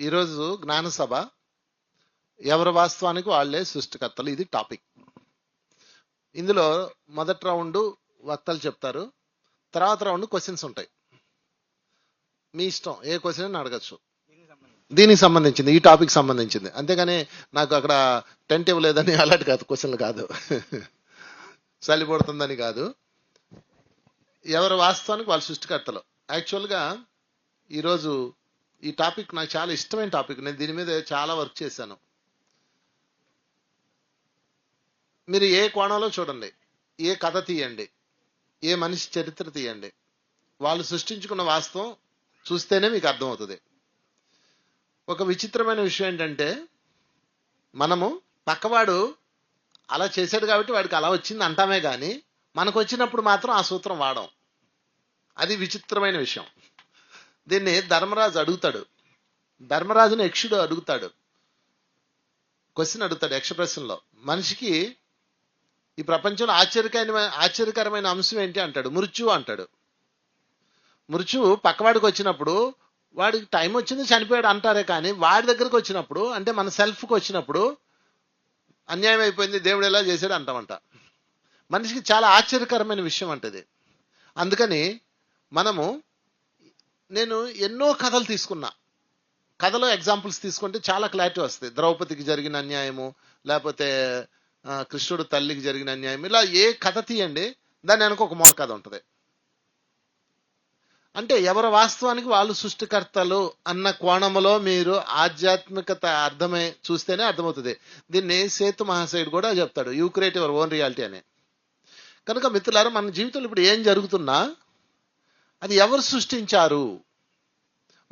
ఈరోజు జ్ఞానసభ ఎవరి వాస్తవానికి వాళ్ళే సృష్టికర్తలు, ఇది టాపిక్. ఇందులో మొదటి రౌండ్ వక్తలు చెప్తారు, తర్వాత రౌండ్ క్వశ్చన్స్ ఉంటాయి. మీ ఇష్టం, ఏ క్వశ్చన్ అడగచ్చు. దీనికి సంబంధించింది, ఈ టాపిక్ సంబంధించింది. అంతేగాని నాకు అక్కడ టెంట్ ఇవ్వలేదని అలాంటి కాదు, క్వశ్చన్లు కాదు. చలి పడుతుందని కాదు. ఎవరి వాస్తవానికి వాళ్ళు సృష్టికర్తలు. యాక్చువల్గా ఈరోజు ఈ టాపిక్ నాకు చాలా ఇష్టమైన టాపిక్. నేను దీని మీద చాలా వర్క్ చేశాను. మీరు ఏ కోణంలో చూడండి, ఏ కథ తీయండి, ఏ మనిషి చరిత్ర తీయండి, వాళ్ళు సృష్టించుకున్న వాస్తవం చూస్తేనే మీకు అర్థమవుతుంది. ఒక విచిత్రమైన విషయం ఏంటంటే, మనము పక్కవాడు అలా చేశాడు కాబట్టి వాడికి అలా వచ్చింది అంటామే కానీ మనకు వచ్చినప్పుడు మాత్రం ఆ సూత్రం వాడం. అది విచిత్రమైన విషయం. దీన్ని ధర్మరాజు అడుగుతాడు. ధర్మరాజుని యక్షుడు అడుగుతాడు, క్వశ్చన్ అడుగుతాడు యక్ష ప్రశ్నలో. మనిషికి ఈ ప్రపంచంలో ఆశ్చర్యకరమైన అంశం ఏంటి అంటాడు. మృత్యువు అంటాడు. మృత్యువు పక్కవాడికి వచ్చినప్పుడు వాడికి టైం వచ్చింది చనిపోయాడు అంటారే కానీ వాడి దగ్గరకు వచ్చినప్పుడు, అంటే మన సెల్ఫ్కి వచ్చినప్పుడు అన్యాయం అయిపోయింది దేవుడు ఎలా చేశాడు అంటామంట. మనిషికి చాలా ఆశ్చర్యకరమైన విషయం అంటది. అందుకని నేను ఎన్నో కథలు తీసుకున్నా. కథలో ఎగ్జాంపుల్స్ తీసుకుంటే చాలా క్లారిటీ వస్తుంది. ద్రౌపదికి జరిగిన అన్యాయము, లేకపోతే కృష్ణుడు తల్లికి జరిగిన అన్యాయం, ఇలా ఏ కథ తీయండి దాని వెనక ఒక మూల కథ ఉంటుంది. అంటే ఎవరి వాస్తవానికి వాళ్ళు సృష్టికర్తలు అన్న కోణంలో మీరు ఆధ్యాత్మికత అర్థమై చూస్తేనే అర్థమవుతుంది. దీన్ని సేతు మహాశయుడు కూడా చెప్తాడు, you create your own reality అని. కనుక మిత్రులారా, మన జీవితంలో ఇప్పుడు ఏం జరుగుతున్నా అది ఎవరు సృష్టించారు?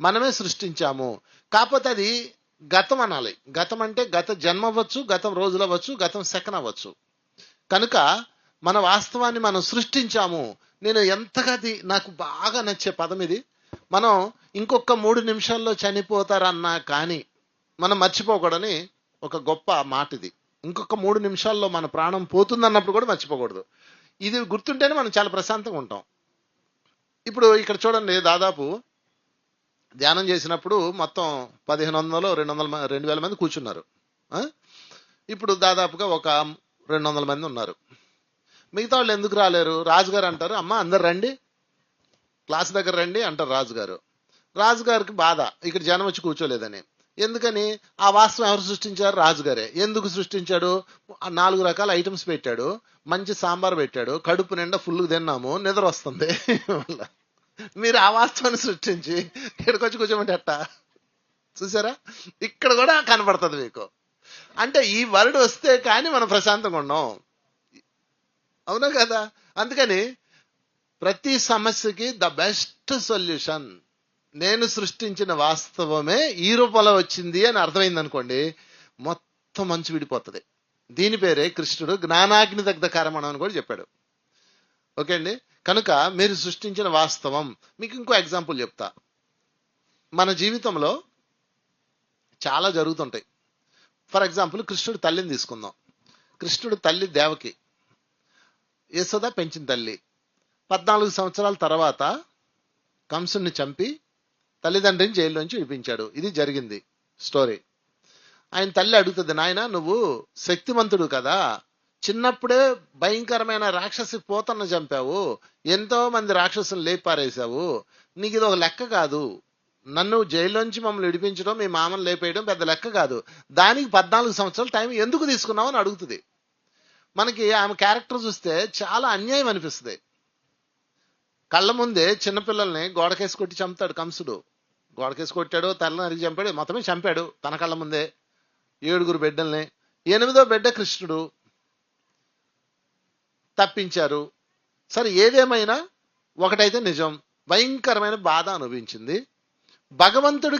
మనమే సృష్టించాము. కాకపోతే అది గతం అనాలి. గతం అంటే గత జన్మ అవ్వచ్చు, గతం రోజులు అవ్వచ్చు, గతం సెకండ్ అవ్వచ్చు. కనుక మన వాస్తవాన్ని మనం సృష్టించాము. నేను ఎంతగా నాకు బాగా నచ్చే పదం ఇది. మనం ఇంకొక 3 నిమిషాల్లో చనిపోతారన్నా కానీ మనం మర్చిపోకూడని ఒక గొప్ప మాట ఇది. ఇంకొక 3 నిమిషాల్లో మన ప్రాణం పోతుందన్నప్పుడు కూడా మర్చిపోకూడదు. ఇది గుర్తుంటేనే మనం చాలా ప్రశాంతంగా ఉంటాం. ఇప్పుడు ఇక్కడ చూడండి, దాదాపు ధ్యానం చేసినప్పుడు మొత్తం 1500 2000 మంది కూర్చున్నారు. ఇప్పుడు దాదాపుగా ఒక 200 మంది ఉన్నారు. మిగతా వాళ్ళు ఎందుకు రాలేరు? రాజుగారు అంటారు, అమ్మ అందరు రండి, క్లాస్ దగ్గర రండి అంటారు రాజుగారు. రాజుగారికి బాధ ఇక్కడ జనం వచ్చి కూర్చోలేదని. ఎందుకని? ఆ వాస్తవం ఎవరు సృష్టించారు? రాజుగారే. ఎందుకు సృష్టించాడు? 4 రకాల ఐటమ్స్ పెట్టాడు, మంచి సాంబార్ పెట్టాడు, కడుపు నిండా ఫుల్గా తిన్నాము, నిద్ర వస్తుంది. మీరు ఆ వాస్తవాన్ని సృష్టించి ఇక్కడికి వచ్చి కూర్చోమంటే ఎట్టా? చూసారా, ఇక్కడ కూడా కనబడుతుంది మీకు. అంటే ఈ వర్డ్ వస్తే కానీ మనం ప్రశాంతంగా ఉన్నాం, అవునా కదా? అందుకని ప్రతి సమస్యకి ద బెస్ట్ సొల్యూషన్ నేను సృష్టించిన వాస్తవమే ఈ రూపంలో వచ్చింది అని అర్థమైంది అనుకోండి, మొత్తం మంచు విడిపోతుంది. దీని పేరే కృష్ణుడు జ్ఞానాగ్ని దగ్ధ కర్మణం అని కూడా చెప్పాడు. ఓకే అండి. కనుక మీరు సృష్టించిన వాస్తవం. మీకు ఇంకో ఎగ్జాంపుల్ చెప్తా. మన జీవితంలో చాలా జరుగుతుంటాయి. ఫర్ ఎగ్జాంపుల్ కృష్ణుడు తల్లిని తీసుకుందాం. కృష్ణుడు తల్లి దేవకి, యశోద పెంచిన తల్లి. 14 సంవత్సరాల తర్వాత కంసుని చంపి తల్లిదండ్రిని జైల్లోంచి విడిపించాడు. ఇది జరిగింది స్టోరీ. ఆయన తల్లి అడుగుతుంది, నాయన నువ్వు శక్తివంతుడు కదా, చిన్నప్పుడే భయంకరమైన రాక్షసి పోతన్న చంపావు, ఎంతో మంది రాక్షసులు లేపారేశావు, నీకు ఇది ఒక లెక్క కాదు. నన్ను జైల్లోంచి మమ్మల్ని విడిపించడం, మీ మామను లేపేయడం పెద్ద లెక్క కాదు. దానికి 14 సంవత్సరాల టైం ఎందుకు తీసుకున్నావు అని అడుగుతుంది. మనకి ఆమె క్యారెక్టర్ చూస్తే చాలా అన్యాయం అనిపిస్తుంది. కళ్ళ ముందే చిన్నపిల్లల్ని గోడకేసి కొట్టి చంపుతాడు కంసుడు. గోడకేసి కొట్టాడు, తలని అరిగి చంపాడు, మొత్తమే చంపాడు తన కళ్ళ ముందే 7 బిడ్డల్ని. 8వ బిడ్డ కృష్ణుడు తప్పించారు. సరే, ఏదేమైనా ఒకటైతే నిజం, భయంకరమైన బాధ అనుభవించింది. భగవంతుడు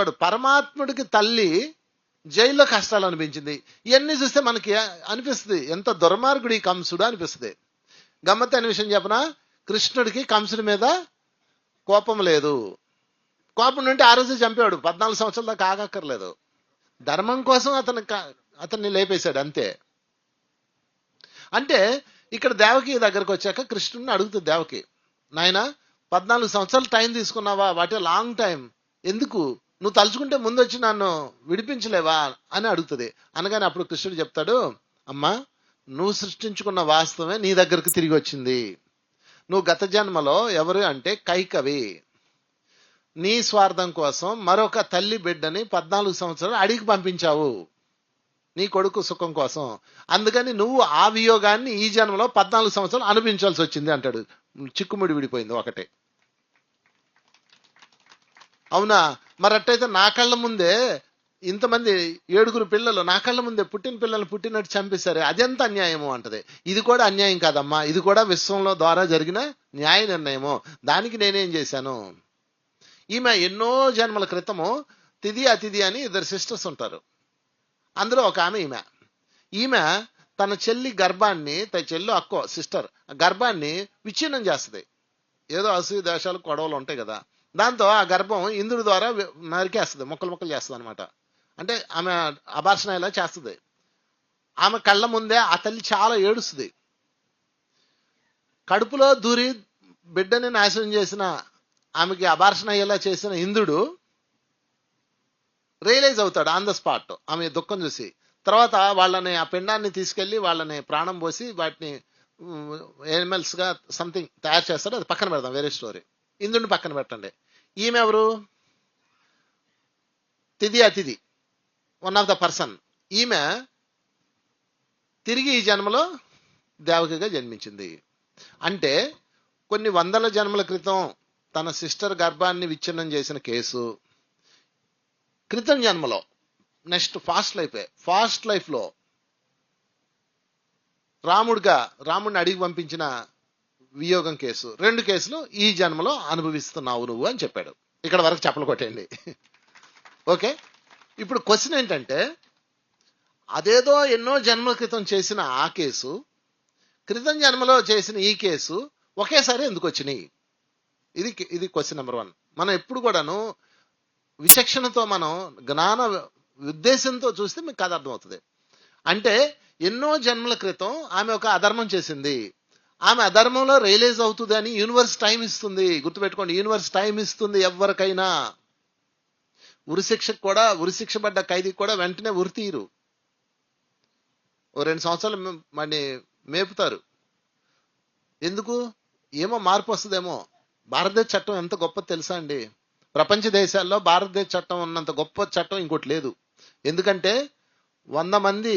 కాదు, పరమాత్ముడికి తల్లి జైల్లో కష్టాలు అనిపించింది. ఇవన్నీ చూస్తే మనకి అనిపిస్తుంది ఎంత దుర్మార్గుడి కంసుడు అనిపిస్తుంది. గమ్మత్ అనే విషయం చెప్పనా, కృష్ణుడికి కంసుడి మీద కోపం లేదు. కోపం ఉంటే ఆ రోజు చంపేవాడు, 14 సంవత్సరాల దాకా ఆగక్కర్లేదు. ధర్మం కోసం అతన్ని లేపేశాడు అంతే. అంటే ఇక్కడ దేవకి దగ్గరకు వచ్చాక కృష్ణుడిని అడుగుతుంది దేవకి, నాయన 14 సంవత్సరాలు టైం తీసుకున్నావా? వాటి లాంగ్ టైం, ఎందుకు నువ్వు తలుచుకుంటే ముందు వచ్చి నన్ను విడిపించలేవా అని అడుగుతుంది. అనగానే అప్పుడు కృష్ణుడు చెప్తాడు, అమ్మా నువ్వు సృష్టించుకున్న వాస్తవమే నీ దగ్గరకు తిరిగి వచ్చింది. నువ్వు గత జన్మలో ఎవరు అంటే కైకవి, నీ స్వార్థం కోసం మరొక తల్లి బిడ్డని 14 సంవత్సరాలు అడిగి పంపించావు నీ కొడుకు సుఖం కోసం. అందుకని నువ్వు ఆ వియోగాన్ని ఈ జన్మలో 14 సంవత్సరాలు అనుభవించాల్సి వచ్చింది అంటాడు. చిక్కుముడి విడిపోయింది ఒకటే. అవునా? మరి అట్టయితే నా కళ్ళ ముందే ఇంతమంది 7 పిల్లలు నా కళ్ళ ముందే పుట్టిన పిల్లలు పుట్టినట్టు చంపేశారు, అదెంత అన్యాయము అంటది. ఇది కూడా అన్యాయం కాదమ్మా, ఇది కూడా విశ్వంలో ద్వారా జరిగిన న్యాయ నిర్ణయము. దానికి నేనేం చేశాను? ఈమె ఎన్నో జన్మల క్రితము తిథి అతిథి అని 2 సిస్టర్స్ ఉంటారు. అందులో ఒక ఆమె ఈమె తన చెల్లి గర్భాన్ని, తన చెల్లి అక్కో సిస్టర్ గర్భాన్ని విచ్ఛిన్నం చేస్తుంది. ఏదో అసూయ దేశాలు గొడవలు ఉంటాయి కదా, దాంతో ఆ గర్భం ఇంద్రుడి ద్వారా నరికేస్తుంది, ముక్కలు చేస్తుంది అనమాట. అంటే ఆమె అబార్షణ ఇలా చేస్తుంది. ఆమె కళ్ళ ముందే ఆ తల్లి చాలా ఏడుస్తుంది. కడుపులో దూరి బిడ్డని నాశనం చేసిన ఆమెకి అబార్షణ అయ్యేలా చేసిన ఇంద్రుడు రియలైజ్ అవుతాడు ఆన్ ద స్పాట్ ఆమె దుఃఖం చూసి. తర్వాత వాళ్ళని ఆ పిండాన్ని తీసుకెళ్లి వాళ్ళని ప్రాణం పోసి వాటిని ఎనిమల్స్ గా సంథింగ్ తయారు చేస్తాడు. అది పక్కన పెడదాం, వేరే స్టోరీ. ఇంద్రుడిని పక్కన పెట్టండి. ఈమె ఎవరు? తిథి అతిథి, వన్ ఆఫ్ ద పర్సన్. ఈమె తిరిగి ఈ జన్మలో దేవకిగా జన్మించింది. అంటే కొన్ని వందల జన్మల క్రితం తన సిస్టర్ గర్భాన్ని విచ్ఛిన్నం చేసిన కేసు క్రితం జన్మలో నెక్స్ట్ ఫాస్ట్ లైఫ్ లో రాముడిని అడిగి పంపించిన వియోగం కేసు, 2 కేసులు ఈ జన్మలో అనుభవిస్తున్నావు నువ్వు అని చెప్పాడు. ఇక్కడ వరకు చెప్పలు కొట్టేయండి. ఓకే, ఇప్పుడు క్వశ్చన్ ఏంటంటే, అదేదో ఎన్నో జన్మల క్రితం చేసిన ఆ కేసు, క్రితం జన్మలో చేసిన ఈ కేసు ఒకేసారి ఎందుకు వచ్చినాయి? ఇది క్వశ్చన్ నెంబర్ 1. మనం ఎప్పుడు కూడాను విచక్షణతో, మనం జ్ఞాన ఉద్దేశంతో చూస్తే మీకు కథ అర్థమవుతుంది. అంటే ఎన్నో జన్మల క్రితం ఆమె ఒక అధర్మం చేసింది, ఆమె అధర్మంలో రియలైజ్ అవుతుంది అని యూనివర్స్ టైం ఇస్తుంది. గుర్తుపెట్టుకోండి, యూనివర్స్ టైం ఇస్తుంది ఎవరికైనా. ఉరిశిక్ష పడ్డ ఖైదీకి కూడా వెంటనే ఉరి తీరు, ఓ 2 సంవత్సరాలు మరి మేపుతారు. ఎందుకు? ఏమో మార్పు వస్తుందేమో. భారతదేశ చట్టం ఎంత గొప్ప తెలుసా అండి? ప్రపంచ దేశాల్లో భారతదేశ చట్టం ఉన్నంత గొప్ప చట్టం ఇంకోటి లేదు. ఎందుకంటే 100 మంది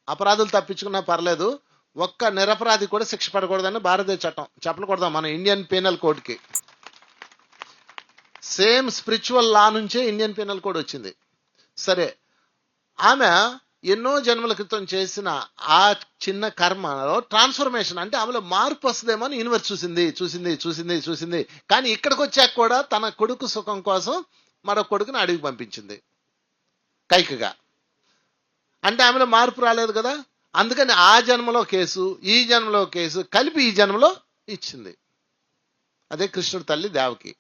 అపరాధులు తప్పించుకున్నా పర్లేదు, ఒక్క నిరపరాధి కూడా శిక్ష పడకూడదని భారతదేశ చట్టం. చెప్పకూడదాం మన Indian penal కోడ్కి. Same spiritual law నుంచే ఇండియన్ పీనల్ కోడ్ వచ్చింది. సరే, ఆమె ఎన్నో జన్మల క్రితం చేసిన ఆ చిన్న కర్మలో ట్రాన్స్ఫర్మేషన్, అంటే ఆమెలో మార్పు వస్తుందేమో అని యూనివర్స్ చూసింది. కానీ ఇక్కడికి వచ్చాక కూడా తన కొడుకు సుఖం కోసం మరో కొడుకుని అడిగి పంపించింది కైకగా. అంటే ఆమెలో మార్పు రాలేదు కదా. అందుకని ఆ జన్మలో కేసు, ఈ జన్మలో కేసు కలిపి ఈ జన్మలో ఇచ్చింది. అదే కృష్ణుడి తల్లి దేవకి.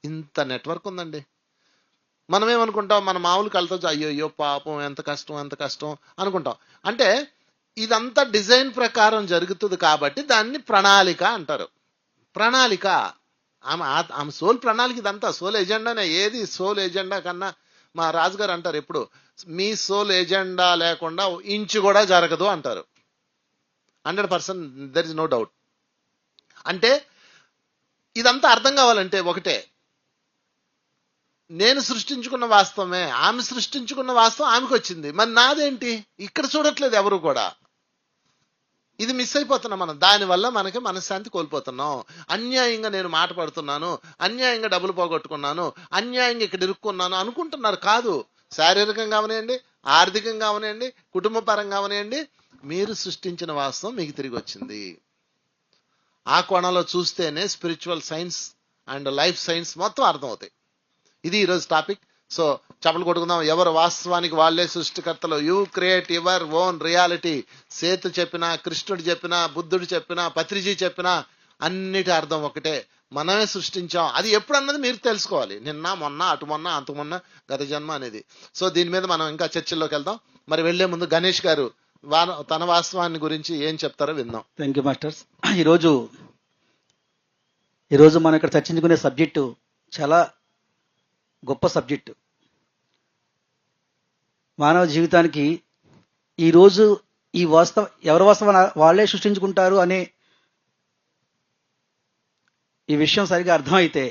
ఇంత నెట్వర్క్ ఉందండి. మనమేమనుకుంటాం, మన మామూలు కళ్ళతో అయ్యో పాపం ఎంత కష్టం అనుకుంటాం. అంటే ఇదంతా డిజైన్ ప్రకారం జరుగుతుంది కాబట్టి దాన్ని ప్రణాళిక అంటారు. ప్రణాళిక, ఆమె సోల్ ప్రణాళిక. ఇదంతా సోల్ ఎజెండానే. ఏది సోల్ ఎజెండా కన్నా, మా రాజుగారు అంటారు ఎప్పుడు, మీ సోల్ ఎజెండా లేకుండా ఇంచు కూడా జరగదు అంటారు. 100% దెర్ ఇస్ నో డౌట్. అంటే ఇదంతా అర్థం కావాలంటే ఒకటే, నేను సృష్టించుకున్న వాస్తవమే, ఆమె సృష్టించుకున్న వాస్తవం ఆమెకు వచ్చింది. మరి నాదేంటి? ఇక్కడ చూడట్లేదు ఎవరు కూడా. ఇది మిస్ అయిపోతున్నాం మనం. దానివల్ల మనకి మనశ్శాంతి కోల్పోతున్నాం. అన్యాయంగా నేను మాట పడుతున్నాను, అన్యాయంగా డబ్బులు పోగొట్టుకున్నాను, అన్యాయంగా ఇక్కడ ఇరుక్కున్నాను అనుకుంటున్నారు. కాదు, శారీరకంగా అవనేయండి, ఆర్థికంగా అవనేయండి, కుటుంబ పరంగా అవనేయండి, మీరు సృష్టించిన వాస్తవం మీకు తిరిగి వచ్చింది. ఆ కోణంలో చూస్తేనే spiritual science and life science మొత్తం అర్థమవుతాయి. ఇది ఈరోజు టాపిక్. సో చెప్పలు కొట్టుకుందాం. ఎవరు వాస్తవానికి వాళ్ళే సృష్టికర్తలు. You create your own reality. Sethu చెప్పినా, కృష్ణుడు చెప్పినా, బుద్ధుడు చెప్పినా, పత్రిజీ చెప్పినా అన్నిటి అర్థం ఒకటే, మనమే సృష్టించాం. అది ఎప్పుడు అన్నది మీరు తెలుసుకోవాలి. నిన్న మొన్న అంతకు మొన్న గత జన్మ అనేది. సో దీని మీద మనం ఇంకా చర్చల్లోకి వెళ్దాం. మరి వెళ్లే ముందు గణేష్ గారు తన వాస్తవాన్ని గురించి ఏం చెప్తారో విందాం. Thank you masters. ఈరోజు మనం ఇక్కడ చర్చించుకునే సబ్జెక్టు చాలా గొప్ప సబ్జెక్టు. మానవ జీవితానికి ఈరోజు ఈ ఎవరి వాస్తవం వాళ్ళే సృష్టించుకుంటారు అనే ఈ విషయం సరిగా అర్థమైతే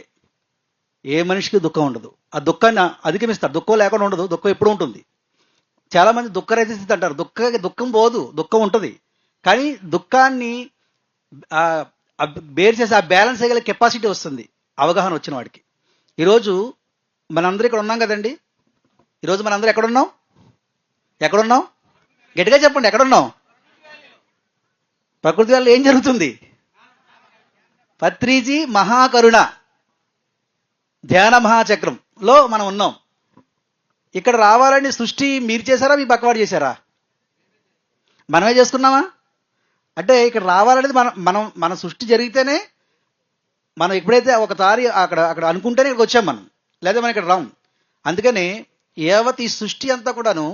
ఏ మనిషికి దుఃఖం ఉండదు. ఆ దుఃఖాన్ని అధిగమిస్తారు. దుఃఖం లేకుండా ఉండదు, దుఃఖం ఎప్పుడు ఉంటుంది. చాలా మంది దుఃఖరహిత స్థితి అంటారు. దుఃఖం పోదు, దుఃఖం ఉంటుంది. కానీ దుఃఖాన్ని బేర్ చేసి ఆ బ్యాలెన్స్ చేయగల కెపాసిటీ వస్తుంది అవగాహన వచ్చిన వాడికి. ఈరోజు మనందరూ ఇక్కడ ఉన్నాం కదండి. ఈరోజు మనందరూ ఎక్కడున్నాం? గట్టిగా చెప్పండి, ఎక్కడున్నాం? ప్రకృతి వల్ల ఏం జరుగుతుంది? పత్రిజీ మహాకరుణ ధ్యాన మహాచక్రంలో మనం ఉన్నాం. ఇక్కడ రావాలని సృష్టి మీరు చేశారా, మీ పక్కవాడు చేశారా? మనమే చేసుకున్నామా? అంటే ఇక్కడ రావాలనేది మన సృష్టి జరిగితేనే, మనం ఎప్పుడైతే ఒకసారి అక్కడ అనుకుంటేనే ఇక్కడికి వచ్చాం మనం, లేదా మనం ఇక్కడ రాం. అందుకని యావత్ ఈ సృష్టి అంతా కూడాను,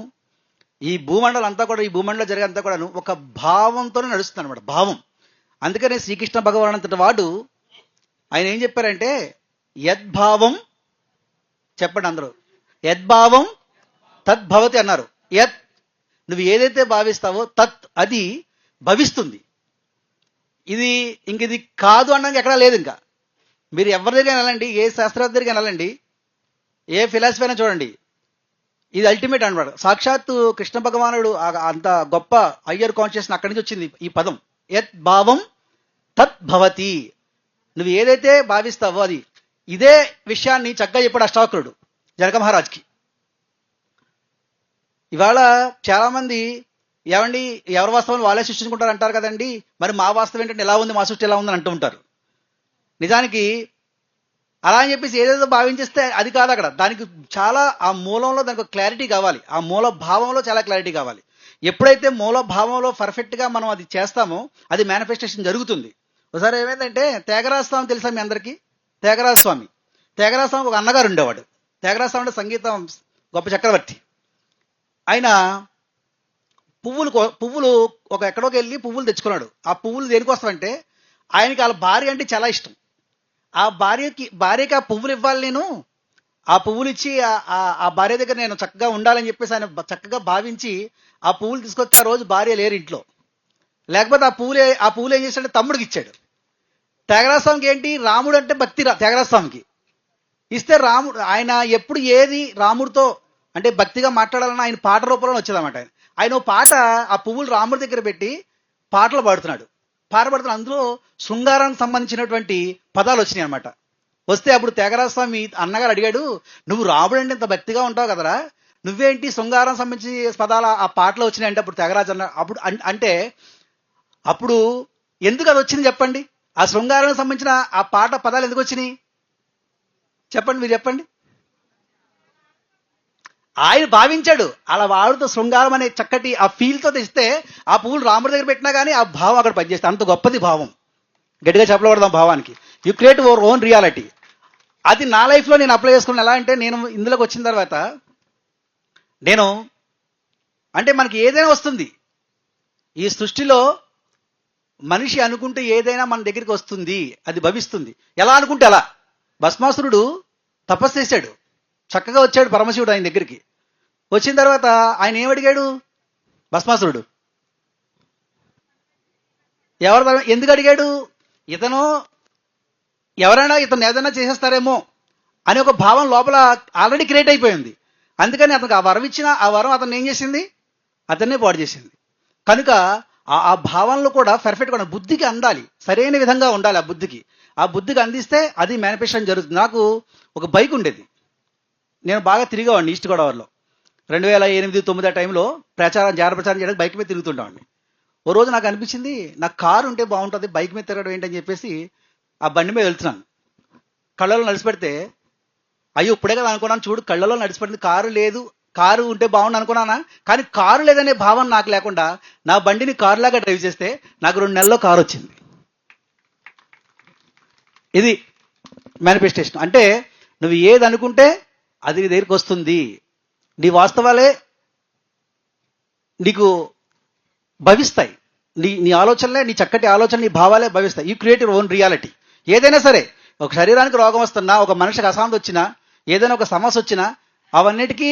ఈ భూమండలం అంతా కూడా, ఈ భూమండలం జరిగే అంతా కూడాను ఒక భావంతోనే నడుస్తుంది అనమాట, భావం. అందుకనే శ్రీకృష్ణ భగవాన్ అంతటి వాడు ఆయన ఏం చెప్పారంటే, యద్భావం, చెప్పండి అందరూ, యద్భావం తద్భవతి అన్నారు. యత్, నువ్వు ఏదైతే భావిస్తావో తత్, అది భవిస్తుంది. ఇది కాదు అనడానికి ఎక్కడా లేదు. ఇంకా మీరు ఎవరి దగ్గర వెళ్ళండి, ఏ శాస్త్రవేత్త దగ్గరికి వెళ్ళండి, ఏ ఫిలాసఫీ అయినా చూడండి, ఇది అల్టిమేట్ అనమాట. సాక్షాత్తు కృష్ణ భగవానుడు అంత గొప్ప హయ్యర్ కాన్షియస్ అక్కడి నుంచి వచ్చింది ఈ పదం, యత్ భావం తత్ భవతి. నువ్వు ఏదైతే భావిస్తావో అది. ఇదే విషయాన్ని చక్కగా చెప్పాడు అష్టావక్రుడు జనక మహారాజ్కి. ఇవాళ చాలామంది ఏమండి ఎవరి వాస్తవం వాళ్ళే సృష్టించుకుంటారు అంటారు కదండి, మరి మా వాస్తవం ఏంటంటే ఎలా ఉంది, మా సృష్టి ఎలా ఉందని అంటూ ఉంటారు. నిజానికి అలా అని చెప్పేసి ఏదేదో భావించేస్తే అది కాదు. అక్కడ దానికి చాలా ఆ మూలంలో దానికి క్లారిటీ కావాలి, ఆ మూల భావంలో చాలా క్లారిటీ కావాలి. ఎప్పుడైతే మూల భావంలో పర్ఫెక్ట్గా మనం అది చేస్తామో అది మేనిఫెస్టేషన్ జరుగుతుంది. ఒకసారి ఏమైందంటే, త్యాగరాజ స్వామి తెలుసా మీ అందరికీ? త్యాగరాజ స్వామి ఒక అన్నగారు ఉండేవాడు. త్యాగరాజ స్వామి అంటే సంగీతం గొప్ప చక్రవర్తి. ఆయన పువ్వులు ఎక్కడోకి వెళ్ళి పువ్వులు తెచ్చుకున్నాడు. ఆ పువ్వులు దేనికోసమంటే, ఆయనకి వాళ్ళ భార్య అంటే చాలా ఇష్టం. ఆ భార్యకి ఆ పువ్వులు ఇవ్వాలి, నేను ఆ పువ్వులు ఇచ్చి ఆ భార్య దగ్గర నేను చక్కగా ఉండాలని చెప్పేసి ఆయన చక్కగా భావించి ఆ పువ్వులు తీసుకొచ్చి, ఆ రోజు భార్య లేరు ఇంట్లో. లేకపోతే ఆ పువ్వులు ఏం చేశాడంటే తమ్ముడికి ఇచ్చాడు. త్యాగరాజ స్వామికి ఏంటి, రాముడు అంటే భక్తి. త్యాగరాజ స్వామికి ఇస్తే ఆయన ఎప్పుడు ఏది రాముడితో అంటే భక్తిగా మాట్లాడాలని ఆయన పాట రూపంలో వచ్చేదన్నమాట. ఆయన పాట ఆ పువ్వులు రాముడి దగ్గర పెట్టి పాటలు పాడుతున్నాడు. అందులో శృంగారానికి సంబంధించినటువంటి పదాలు వచ్చినాయి అనమాట. వస్తే అప్పుడు త్యాగరాజ స్వామి అన్నగారు అడిగాడు, నువ్వు రాముడు అంటే ఇంత భక్తిగా ఉంటావు కదరా, నువ్వేంటి శృంగారం సంబంధించి పదాలు ఆ పాటలో వచ్చినాయి అంటే, అప్పుడు త్యాగరాజు అప్పుడు ఎందుకు అది వచ్చింది చెప్పండి? ఆ శృంగారానికి సంబంధించిన ఆ పాట పదాలు ఎందుకు వచ్చినాయి చెప్పండి, మీరు చెప్పండి. ఆయన భావించాడు, అలా వాడుతో శృంగారం అనే చక్కటి ఆ ఫీల్తో తెస్తే ఆ పువ్వులు రాముడి దగ్గర పెట్టినా కానీ ఆ భావం అక్కడ పనిచేస్తే అంత గొప్పది భావం. గట్టిగా చెప్పబడదాం భావానికి. You create your own reality. అది నా లైఫ్లో నేను అప్లై చేసుకున్నాను. ఎలా అంటే, నేను ఇందులోకి వచ్చిన తర్వాత అంటే మనకి ఏదైనా వస్తుంది ఈ సృష్టిలో. మనిషి అనుకుంటే ఏదైనా మన దగ్గరికి వస్తుంది, అది భవిస్తుంది. ఎలా అనుకుంటే అలా. భస్మాసురుడు తపస్సు చేశాడు, చక్కగా వచ్చాడు పరమశివుడు ఆయన దగ్గరికి. వచ్చిన తర్వాత ఆయన ఏమడిగాడు భస్మాసురుడు? ఎందుకు అడిగాడు? ఎవరైనా ఇతను ఏదైనా చేసేస్తారేమో అనే ఒక భావం లోపల ఆల్రెడీ క్రియేట్ అయిపోయింది. అందుకని అతనికి ఆ వరం ఇచ్చిన ఆ వరం అతను ఏం చేసింది? అతన్నే పాడు చేసింది. కనుక ఆ భావనలు కూడా పర్ఫెక్ట్గా బుద్ధికి అందాలి, సరైన విధంగా ఉండాలి. ఆ బుద్ధికి అందిస్తే అది మేనిఫెస్టేషన్ జరుగుతుంది. నాకు ఒక బైక్ ఉండేది, నేను బాగా తిరిగేవాడిని ఈస్ట్ గోదావరిలో. 2008-2009 టైంలో జాగ్రత్త ప్రచారం చేయడానికి బైక్ మీద తిరుగుతుంటామండి. ఓ రోజు నాకు అనిపించింది, నాకు కారు ఉంటే బాగుంటుంది, బైక్ మీద తిరగడం ఏంటని చెప్పేసి ఆ బండి మీద వెళ్తున్నాను. కళ్ళలో నడిచిపెడితే, అయ్యో ఇప్పుడే కదా అనుకున్నాను, చూడు కళ్ళలో నడిచిపెట్టింది, కారు లేదు, కారు ఉంటే బాగుండు అనుకున్నానా. కానీ కారు లేదనే భావన నాకు లేకుండా నా బండిని కారులాగా డ్రైవ్ చేస్తే నాకు 2 నెలల్లో కారు వచ్చింది. ఇది మేనిఫెస్టేషన్. అంటే నువ్వు ఏది అనుకుంటే అది నీ దగ్గరికి వస్తుంది. నీ వాస్తవాలే నీకు భవిస్తాయి. నీ ఆలోచనలే, నీ చక్కటి ఆలోచన, నీ భావాలే భవిస్తాయి. You create your own reality. ఏదైనా సరే, ఒక శరీరానికి రోగం వస్తున్నా, ఒక మనిషికి అశాంతి వచ్చినా, ఏదైనా ఒక సమస్య వచ్చినా, అవన్నిటికీ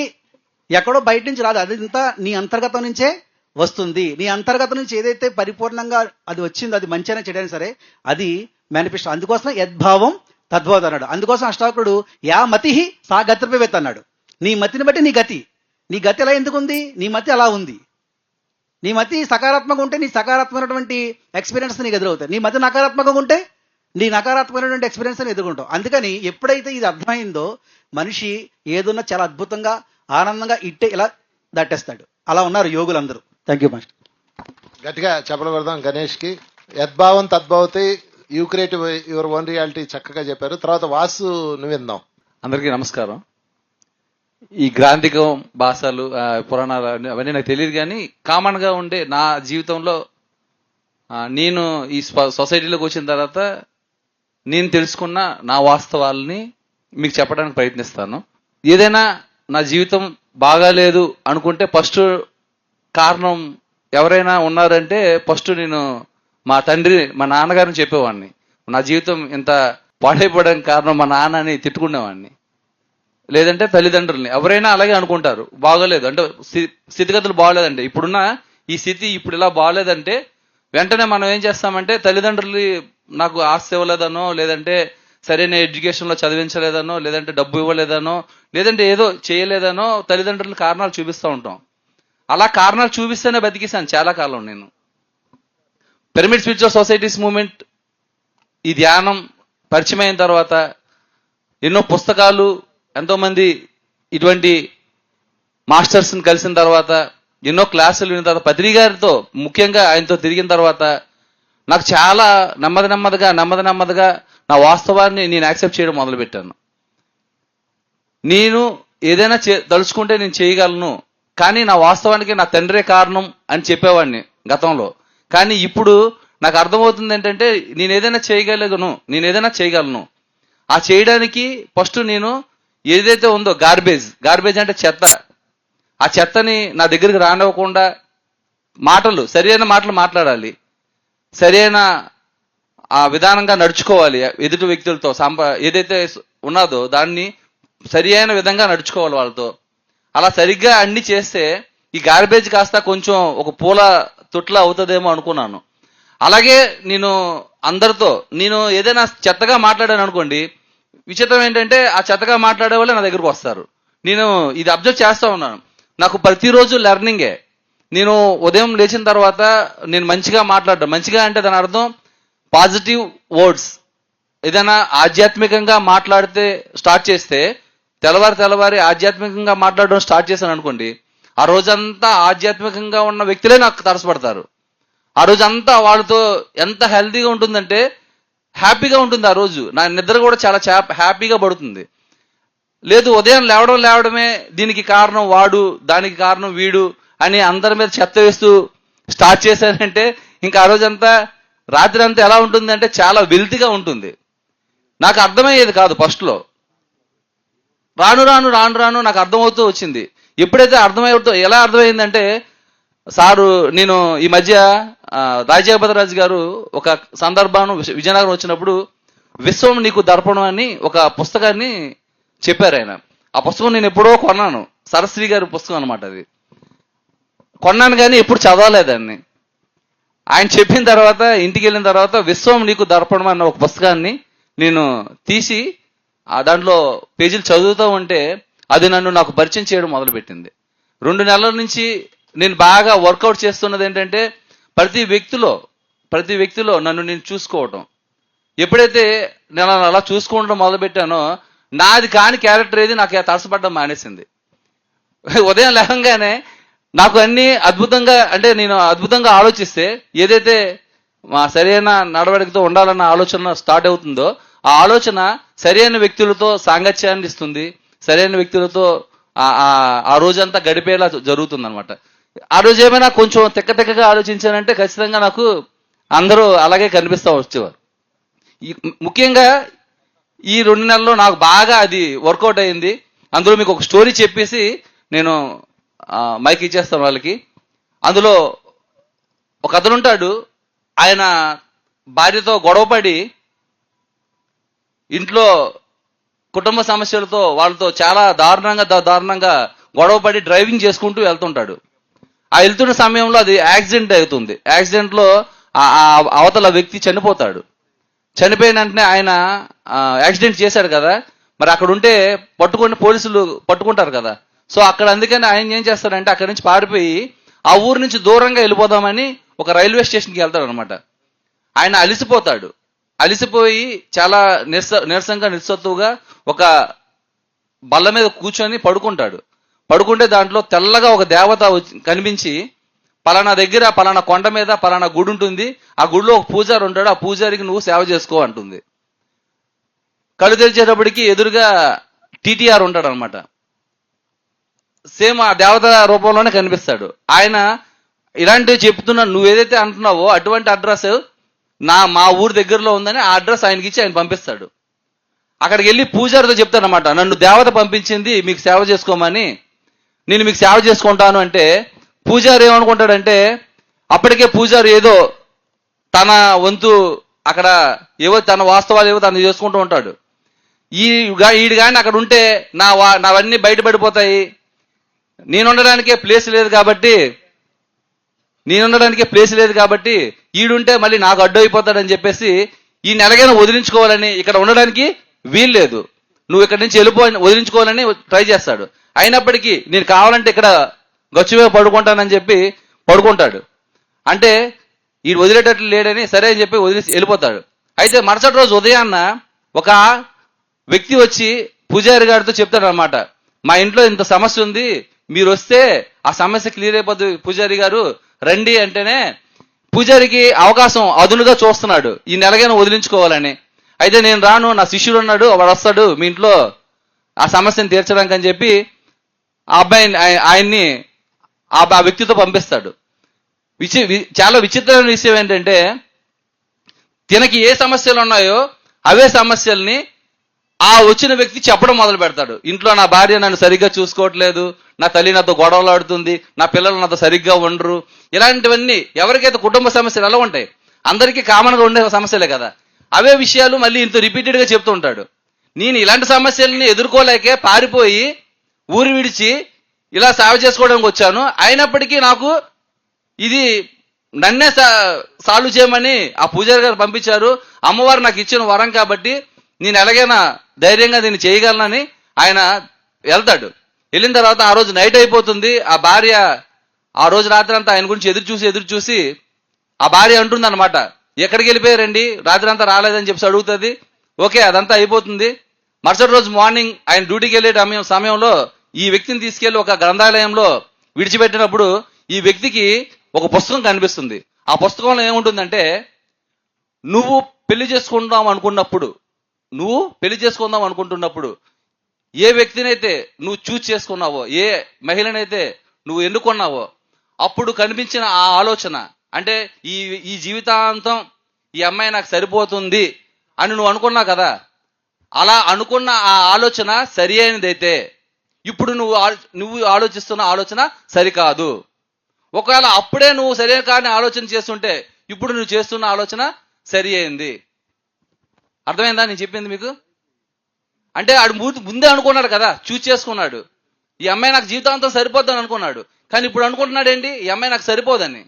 ఎక్కడో బయట నుంచి రాదు, అది ఇంత నీ అంతర్గతం నుంచే వస్తుంది. నీ అంతర్గతం నుంచి ఏదైతే పరిపూర్ణంగా అది వచ్చిందో, అది మంచి అయినా చెడైనా సరే, అది మేనిఫెస్టో. అందుకోసం యద్భావం తద్భవత్ అన్నాడు. అందుకోసం అష్టావకుడు యా మతి సా గతిర్భవేత్ అన్నాడు. నీ మతిని బట్టి నీ గతి. నీ గతి ఎలా ఎందుకుంది? నీ మతి అలా ఉంది. నీ మతి సకారాత్మకంగా ఉంటే నీ సకారాత్మకమైనటువంటి ఎక్స్పీరియన్స్ నీకు ఎదురవుతాయి. నీ మతి నకారాత్మకంగా ఉంటే నీ నకారాత్మకమైనటువంటి ఎక్స్పీరియన్స్ అని ఎదుర్కొంటావు. అందుకని ఎప్పుడైతే ఇది అర్థమైందో మనిషి ఏదున్నా చాలా అద్భుతంగా ఆనందంగా ఇట్టే ఇలా దాటేస్తాడు. అలా ఉన్నారు యోగులందరూ. Thank you master. గట్టిగా చెప్పలు కొడదాం గణేష్కి. యద్భావం తద్భవతి, you create your own reality చక్కగా చెప్పారు. తర్వాత వాసు నువ్వు విందాం. అందరికీ నమస్కారం. ఈ గ్రాంధికం భాషలు పురాణాలు అవన్నీ నాకు తెలియదు, కానీ కామన్ గా ఉండే నా జీవితంలో నేను ఈ సొసైటీలోకి వచ్చిన తర్వాత నేను తెలుసుకున్న నా వాస్తవాలని మీకు చెప్పడానికి ప్రయత్నిస్తాను. ఏదైనా నా జీవితం బాగాలేదు అనుకుంటే ఫస్ట్ కారణం ఎవరైనా ఉన్నారంటే ఫస్ట్ నేను మా తండ్రి, మా నాన్నగారిని చెప్పేవాడిని. నా జీవితం ఇంత పాడైపోవడానికి కారణం మా నాన్న అని తిట్టుకునేవాడిని. లేదంటే తల్లిదండ్రుల్ని. ఎవరైనా అలాగే అనుకుంటారు, బాగోలేదు అంటే స్థితిగతులు బాగోలేదంటే, ఇప్పుడున్న ఈ స్థితి ఇప్పుడు ఇలా బాగోలేదంటే వెంటనే మనం ఏం చేస్తామంటే తల్లిదండ్రులు నాకు ఆస్తి ఇవ్వలేదనో, లేదంటే సరైన ఎడ్యుకేషన్లో చదివించలేదనో, లేదంటే డబ్బు ఇవ్వలేదనో, లేదంటే ఏదో చేయలేదనో తల్లిదండ్రులు కారణాలు చూపిస్తూ ఉంటాం. అలా కారణాలు చూపిస్తేనే బతికేశాను చాలా కాలం నేను. పిరమిడ్ స్పిరిచువల్ సొసైటీస్ మూవ్మెంట్, ఈ ధ్యానం పరిచయం అయిన తర్వాత ఎన్నో పుస్తకాలు, ఎంతోమంది ఇటువంటి మాస్టర్స్ని కలిసిన తర్వాత, ఎన్నో క్లాసులు విన్న తర్వాత, పత్రి గారితో ముఖ్యంగా ఆయనతో తిరిగిన తర్వాత నాకు చాలా నెమ్మదిగా నా వాస్తవాన్ని నేను యాక్సెప్ట్ చేయడం మొదలుపెట్టాను. నేను ఏదైనా తలుచుకుంటే నేను చేయగలను, కానీ నా వాస్తవానికి నా తండ్రే కారణం అని చెప్పేవాడిని గతంలో. కానీ ఇప్పుడు నాకు అర్థమవుతుంది ఏంటంటే నేను ఏదైనా చేయగలను. ఆ చేయడానికి ఫస్ట్ నేను ఏదైతే ఉందో గార్బేజ్ అంటే చెత్త, ఆ చెత్తని నా దగ్గరికి రానివ్వకుండా సరైన మాటలు మాట్లాడాలి, సరైన ఆ విధానంగా నడుచుకోవాలి. ఎదుటి వ్యక్తులతో ఏదైతే ఉన్నదో దాన్ని సరి అయిన విధంగా నడుచుకోవాలి వాళ్ళతో. అలా సరిగ్గా అన్ని చేస్తే ఈ గార్బేజ్ కాస్త కొంచెం ఒక పూల తొట్ల అవుతుందేమో అనుకున్నాను. అలాగే నేను అందరితో నేను ఏదైనా చెత్తగా మాట్లాడాను అనుకోండి, విచిత్రం ఏంటంటే ఆ చెత్తగా మాట్లాడే వాళ్ళే నా దగ్గరకు వస్తారు. నేను ఇది అబ్జర్వ్ చేస్తూ ఉన్నాను. నాకు ప్రతిరోజు లెర్నింగే. నేను ఉదయం లేచిన తర్వాత నేను మంచిగా మాట్లాడడం, మంచిగా అంటే దాని అర్థం పాజిటివ్ వర్డ్స్. ఏదైనా ఆధ్యాత్మికంగా మాట్లాడితే స్టార్ట్ చేస్తే తెల్లవారి ఆధ్యాత్మికంగా మాట్లాడడం స్టార్ట్ చేశాను అనుకోండి, ఆ రోజంతా ఆధ్యాత్మికంగా ఉన్న వ్యక్తులే నాకు తరసపడతారు. ఆ రోజంతా వాళ్ళతో ఎంత హెల్తీగా ఉంటుందంటే హ్యాపీగా ఉంటుంది. ఆ రోజు నా నిద్ర కూడా చాలా హ్యాపీగా పడుతుంది. లేదు ఉదయం లేవడమే దీనికి కారణం వాడు, దానికి కారణం వీడు అని అందరి మీద చెత్త వేస్తూ స్టార్ట్ చేశానంటే ఇంకా ఆ రోజంతా రాత్రి అంతా ఎలా ఉంటుందంటే చాలా వెల్తీగా ఉంటుంది. నాకు అర్థమయ్యేది కాదు ఫస్ట్లో. రాను నాకు అర్థమవుతూ వచ్చింది. ఎప్పుడైతే ఎలా అర్థమైందంటే సారు, నేను ఈ మధ్య రాజాపతిరాజు గారు ఒక సందర్భాన్ని విజయనగరం వచ్చినప్పుడు విశ్వం నీకు దర్పణం అని ఒక పుస్తకాన్ని చెప్పారు ఆయన. ఆ పుస్తకం నేను ఎప్పుడో కొన్నాను, సరస్వతి గారి పుస్తకం అనమాట. అది కొన్నాను కానీ ఎప్పుడు చదవలేదాన్ని. ఆయన చెప్పిన తర్వాత ఇంటికి వెళ్ళిన తర్వాత విశ్వం నీకు దర్పణం అన్న ఒక పుస్తకాన్ని నేను తీసి దాంట్లో పేజీలు చదువుతూ ఉంటే అది నాకు పరిచయం చేయడం మొదలుపెట్టింది. 2 నెలల నుంచి నేను బాగా వర్కౌట్ చేస్తున్నది ఏంటంటే ప్రతి వ్యక్తిలో నన్ను నేను చూసుకోవటం. ఎప్పుడైతే నేను అలా చూసుకోవడం మొదలుపెట్టానో నాది కాని క్యారెక్టర్ ఏది నాకు తరసపడడం మానేసింది. ఉదయం లేవగానే నాకు అన్ని నేను అద్భుతంగా ఆలోచిస్తే ఏదైతే మా సరైన నడవడికతో ఉండాలన్న ఆలోచన స్టార్ట్ అవుతుందో ఆ ఆలోచన సరైన వ్యక్తులతో సాంగత్యాన్ని ఇస్తుంది, సరైన వ్యక్తులతో ఆ రోజంతా గడిపేలా జరుగుతుంది అనమాట. ఆ రోజు ఏమైనా కొంచెం తెక్కగా ఆలోచించానంటే ఖచ్చితంగా నాకు అందరూ అలాగే కనిపిస్తూ వచ్చేవారు. ముఖ్యంగా ఈ 2 నెలల్లో నాకు బాగా అది వర్కౌట్ అయింది. అందులో మీకు ఒక స్టోరీ చెప్పేసి నేను మైక్ ఇచ్చేస్తాను వాళ్ళకి. అందులో ఒక అతను ఉంటాడు, ఆయన భార్యతో గొడవపడి ఇంట్లో కుటుంబ సమస్యలతో వాళ్ళతో చాలా దారుణంగా గొడవ పడి డ్రైవింగ్ చేసుకుంటూ వెళ్తుంటాడు. ఆ వెళ్తున్న సమయంలో అది యాక్సిడెంట్ అవుతుంది. యాక్సిడెంట్ లో ఆ అవతల వ్యక్తి చనిపోతాడు. చనిపోయిన వెంటనే ఆయన యాక్సిడెంట్ చేశాడు కదా, మరి అక్కడ ఉంటే పోలీసులు పట్టుకుంటారు కదా. సో అక్కడ అందుకని ఆయన ఏం చేస్తాడంటే అక్కడి నుంచి పారిపోయి ఆ ఊరు నుంచి దూరంగా వెళ్ళిపోదామని ఒక రైల్వే స్టేషన్కి వెళ్తాడు అనమాట. ఆయన అలిసిపోయి చాలా నీరసంగా నిస్సత్తుగా ఒక బల్ల మీద కూర్చొని పడుకుంటాడు. పడుకుంటే దాంట్లో తెల్లగా ఒక దేవత కనిపించి, పలానా దగ్గర పలానా కొండ మీద పలానా గుడి ఉంటుంది, ఆ గుడిలో ఒక పూజారి ఉంటాడు, ఆ పూజారికి నువ్వు సేవ చేసుకో అంటుంది. కళ్ళు తెరిచేటప్పటికి ఎదురుగా టీటీఆర్ ఉంటాడు అనమాట. సేమ్ ఆ దేవత రూపంలోనే కనిపిస్తాడు. ఆయన ఇలాంటివి చెప్తున్నా, నువ్వు ఏదైతే అంటున్నావో అటువంటి అడ్రస్ మా ఊరు దగ్గరలో ఉందని ఆ అడ్రస్ ఆయనకి ఇచ్చి ఆయన పంపిస్తాడు. అక్కడికి వెళ్ళి పూజారితో చెప్తాడనమాట, నన్ను దేవత పంపించింది మీకు సేవ చేసుకోమని, నేను మీకు సేవ చేసుకుంటాను అంటే పూజారి ఏమనుకుంటాడంటే, అప్పటికే పూజారి ఏదో తన వంతు అక్కడ ఏవో తన వాస్తవాలు ఏవో తను చేసుకుంటూ ఉంటాడు. ఈడు కానీ అక్కడ ఉంటే నావన్నీ బయటపడిపోతాయి, నేను ఉండడానికే ప్లేస్ లేదు కాబట్టి ఈడుంటే మళ్ళీ నాకు అడ్డు అయిపోతాడని చెప్పేసి ఈ నెలగైనా వదిలించుకోవాలని, ఇక్కడ ఉండడానికి వీల్లేదు, నువ్వు ఇక్కడి నుంచి వదిలించుకోవాలని ట్రై చేస్తాడు. అయినప్పటికీ నేను కావాలంటే ఇక్కడ గచ్చువే పడుకుంటానని చెప్పి పడుకుంటాడు. అంటే ఈ వదిలేటట్లు లేడని సరే అని చెప్పి వదిలేసి వెళ్ళిపోతాడు. అయితే మరుసటి రోజు ఉదయాన్న ఒక వ్యక్తి వచ్చి పూజారి గారితో చెప్తాడు అనమాట, మా ఇంట్లో ఇంత సమస్య ఉంది, మీరు వస్తే ఆ సమస్య క్లియర్ అయిపోతుంది పూజారి గారు రండి అంటేనే, పూజారికి అవకాశం అదునుగా చూస్తున్నాడు ఈ నెలగైనా వదిలించుకోవాలని. అయితే నేను రాను, నా శిష్యుడు ఉన్నాడు, వాడు వస్తాడు మీ ఇంట్లో ఆ సమస్యను తీర్చడానికి అని చెప్పి ఆ ఆయన్ని ఆ వ్యక్తితో పంపిస్తాడు. చాలా విచిత్రమైన విషయం ఏంటంటే, తినకి ఏ సమస్యలు ఉన్నాయో అవే సమస్యల్ని ఆ వచ్చిన వ్యక్తి చెప్పడం మొదలు పెడతాడు. ఇంట్లో నా భార్య నన్ను సరిగ్గా చూసుకోవట్లేదు, నా తల్లి నాతో గొడవలు ఆడుతుంది, నా పిల్లలు నాతో సరిగ్గా ఉండరు, ఇలాంటివన్నీ ఎవరికైతే కుటుంబ సమస్యలు ఎలా ఉంటాయి, అందరికీ కామన్గా ఉండే సమస్యలే కదా, అవే విషయాలు మళ్ళీ ఇంత రిపీటెడ్గా చెప్తూ ఉంటాడు. నేను ఇలాంటి సమస్యల్ని ఎదుర్కోలేకే పారిపోయి ఊరు విడిచి ఇలా సేవ చేసుకోవడానికి వచ్చాను, అయినప్పటికీ నాకు ఇది నన్నే సాల్వ్ చేయమని ఆ పూజారి గారు పంపించారు, అమ్మవారు నాకు ఇచ్చిన వరం కాబట్టి నేను ఎలాగైనా ధైర్యంగా దీన్ని చేయగలనని ఆయన వెళ్తాడు. వెళ్ళిన తర్వాత ఆ రోజు నైట్ అయిపోతుంది. ఆ భార్య ఆ రోజు రాత్రి అంతా ఆయన గురించి ఎదురు చూసి ఆ భార్య అంటుంది అనమాట, ఎక్కడికి వెళ్ళిపోయారండి, రాత్రి అంతా రాలేదని చెప్పి అడుగుతుంది. ఓకే, అదంతా అయిపోతుంది. మరుసటి రోజు మార్నింగ్ ఆయన డ్యూటీకి వెళ్ళే సమయంలో ఈ వ్యక్తిని తీసుకెళ్లి ఒక గ్రంథాలయంలో విడిచిపెట్టినప్పుడు ఈ వ్యక్తికి ఒక పుస్తకం కనిపిస్తుంది. ఆ పుస్తకంలో ఏముంటుందంటే, నువ్వు పెళ్లి చేసుకుందాం అనుకుంటున్నప్పుడు ఏ వ్యక్తినైతే నువ్వు చూజ్ చేసుకున్నావో, ఏ మహిళనైతే నువ్వు ఎన్నుకున్నావో, అప్పుడు కనిపించిన ఆ ఆలోచన అంటే ఈ జీవితాంతం ఈ అమ్మాయి నాకు సరిపోతుంది అని నువ్వు అనుకున్నావు కదా, అలా అనుకున్న ఆ ఆలోచన సరి అయినదైతే ఇప్పుడు నువ్వు ఆలోచిస్తున్న ఆలోచన సరికాదు. ఒకవేళ అప్పుడే నువ్వు సరైన కానీ ఆలోచన చేస్తుంటే ఇప్పుడు నువ్వు చేస్తున్న ఆలోచన సరి అయింది. అర్థమైందా నేను చెప్పింది మీకు? అంటే ఆడు ముందే అనుకున్నాడు కదా, చూజ్ చేసుకున్నాడు, ఈ అమ్మాయి నాకు జీవితాంతం సరిపోద్దని అనుకున్నాడు. కానీ ఇప్పుడు అనుకుంటున్నాడు ఏంటి, ఈ అమ్మాయి నాకు సరిపోదని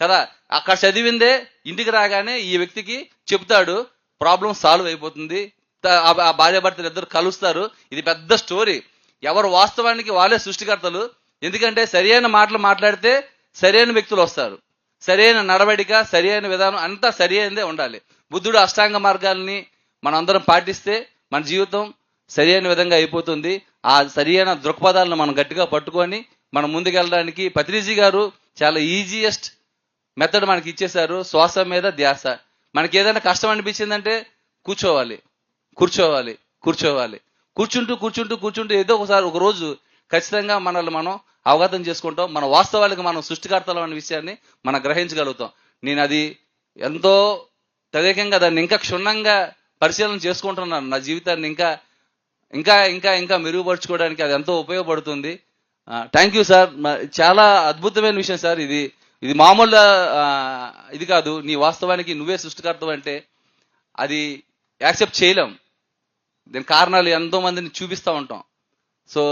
కదా. అక్కడ చదివిందే ఇంటికి రాగానే ఈ వ్యక్తికి చెప్తాడు, ప్రాబ్లం సాల్వ్ అయిపోతుంది, ఆ భార్యాభర్తలు ఇద్దరు కలుస్తారు. ఇది పెద్ద స్టోరీ. ఎవరు వాస్తవానికి వాళ్ళే సృష్టికర్తలు. ఎందుకంటే సరైన మాటలు మాట్లాడితే సరైన వ్యక్తులు వస్తారు, సరైన నడవడిక, సరైన విధానం అంతా సరి అయినదే ఉండాలి. బుద్ధుడు అష్టాంగ మార్గాల్ని మనందరం పాటిస్తే మన జీవితం సరి అయిన విధంగా అయిపోతుంది. ఆ సరి అయిన దృక్పథాలను మనం గట్టిగా పట్టుకొని మనం ముందుకెళ్ళడానికి పత్రిజీ గారు చాలా ఈజియెస్ట్ మెథడ్ మనకి ఇచ్చేశారు. శ్వాస మీద ధ్యాస. మనకి ఏదైనా కష్టం అనిపించిందంటే కూర్చుంటూ ఏదో ఒకసారి ఒక రోజు ఖచ్చితంగా మనల్ని మనం అవగతం చేసుకుంటాం. మన వాస్తవాలకు మనం సృష్టికర్తలం అనే విషయాన్ని మనం గ్రహించగలుగుతాం. నేను అది ఎంతో తదేకంగా దాన్ని ఇంకా క్షుణ్ణంగా పరిశీలన చేసుకుంటున్నాను. నా జీవితాన్ని ఇంకా ఇంకా ఇంకా ఇంకా మెరుగుపరుచుకోవడానికి అది ఎంతో ఉపయోగపడుతుంది. Thank you sir. చాలా అద్భుతమైన విషయం సార్. ఇది మామూలు ఇది కాదు. నీ వాస్తవానికి నువ్వే సృష్టికర్తవు అంటే అది యాక్సెప్ట్ చేయలేం. దీని కారణాలు ఎంతో మందిని చూపిస్తూ ఉంటాం. So